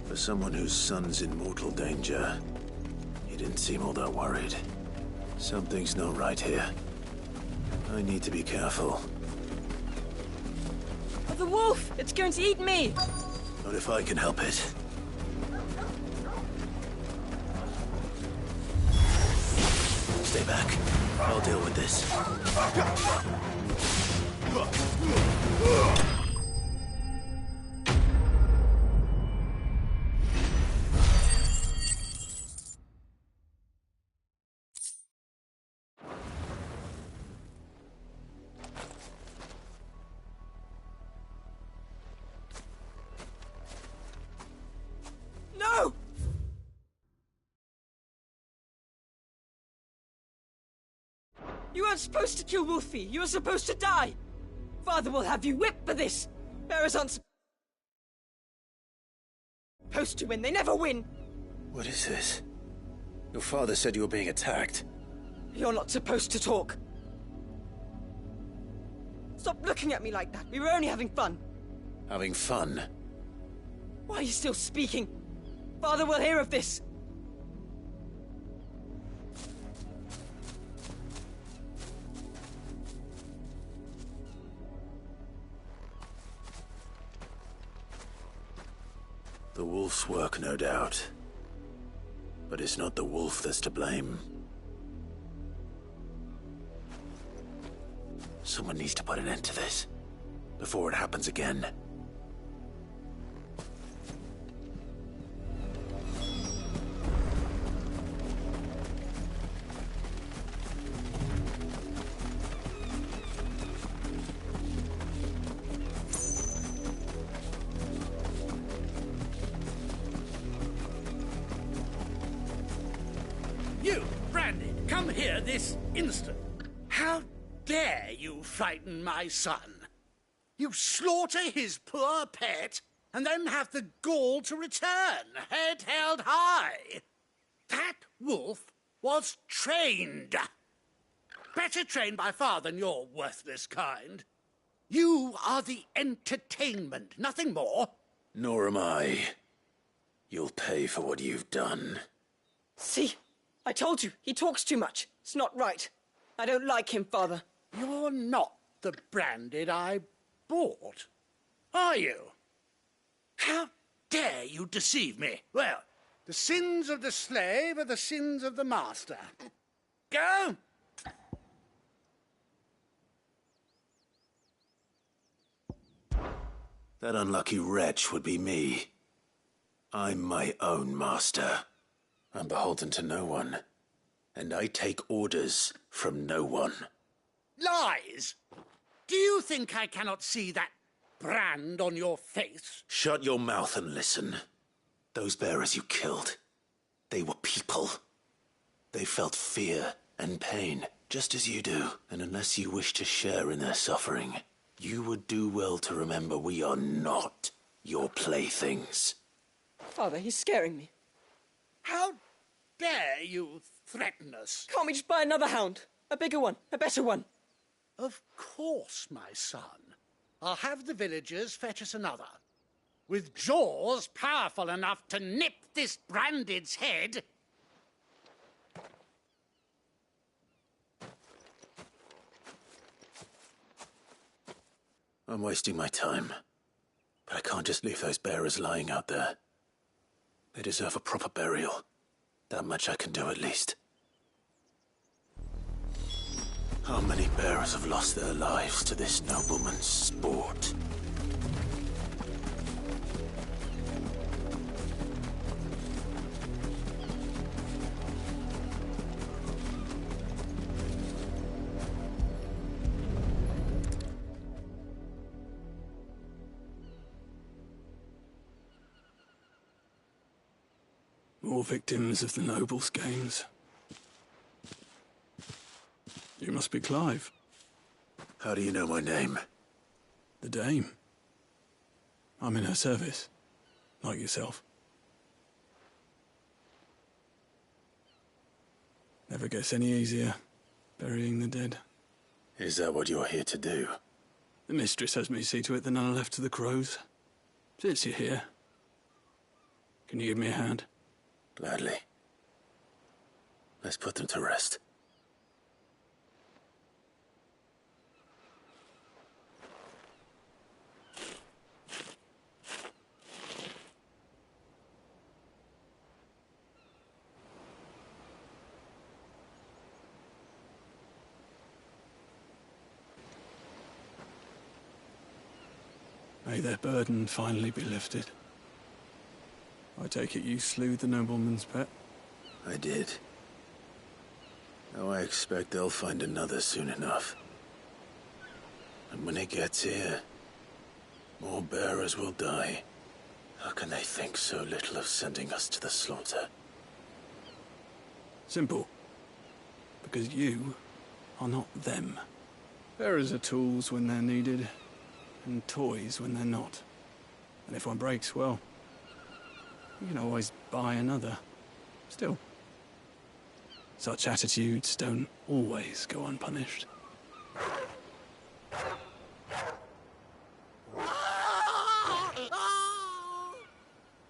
For someone whose son's in mortal danger, he didn't seem all that worried. Something's not right here. I need to be careful. Oh, the wolf! It's going to eat me! Not if I can help it. Stay back. I'll deal with this. No! You weren't supposed to kill Wolfie. You were supposed to die. Father will have you whipped for this. Bearers aren't supposed to win. They never win. What is this? Your father said you were being attacked. You're not supposed to talk. Stop looking at me like that. We were only having fun. Having fun? Why are you still speaking? Father will hear of this. The wolf's work, no doubt. But it's not the wolf that's to blame. Someone needs to put an end to this, before it happens again. You, Brandy, come here this instant. How dare you frighten my son? You slaughter his poor pet, and then have the gall to return, head held high. That wolf was trained. Better trained by far than your worthless kind. You are the entertainment, nothing more. Nor am I. You'll pay for what you've done. See? I told you, he talks too much. It's not right. I don't like him, Father. You're not the Branded I bought, are you? How dare you deceive me? Well, the sins of the slave are the sins of the master. Go! That unlucky wretch would be me. I'm my own master. I'm beholden to no one. And I take orders from no one. Lies! Do you think I cannot see that brand on your face? Shut your mouth and listen. Those bearers you killed, they were people. They felt fear and pain, just as you do. And unless you wish to share in their suffering, you would do well to remember we are not your playthings. Father, he's scaring me. How dare you threaten us? Can't we just buy another hound? A bigger one, a better one. Of course, my son. I'll have the villagers fetch us another. With jaws powerful enough to nip this Branded's head. I'm wasting my time. But I can't just leave those bearers lying out there. They deserve a proper burial. That much I can do at least. How many bearers have lost their lives to this nobleman's sport? More victims of the nobles' games. You must be Clive. How do you know my name? The Dame. I'm in her service, like yourself. Never gets any easier, burying the dead. Is that what you're here to do? The mistress has me see to it that none are left to the crows. Since you're here, can you give me a hand? Gladly. Let's put them to rest. May their burden finally be lifted. I take it you slew the nobleman's pet? I did. Now I expect they'll find another soon enough. And when it gets here, more bearers will die. How can they think so little of sending us to the slaughter? Simple. Because you are not them. Bearers are tools when they're needed, and toys when they're not. And if one breaks, well, you can always buy another. Still, such attitudes don't always go unpunished.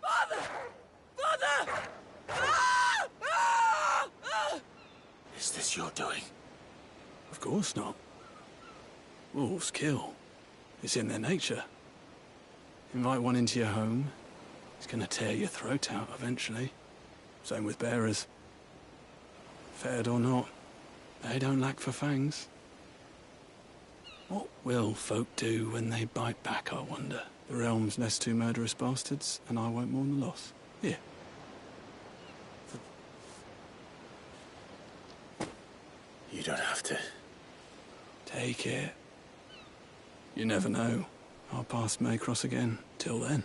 Father! Father! Is this your doing? Of course not. Wolves kill. It's in their nature. Invite one into your home, he's gonna tear your throat out eventually. Same with bearers. Fed or not, they don't lack for fangs. What will folk do when they bite back, I wonder? The realm's nest two murderous bastards, and I won't mourn the loss. Here. You don't have to. Take it. You never know. Our paths may cross again. Till then.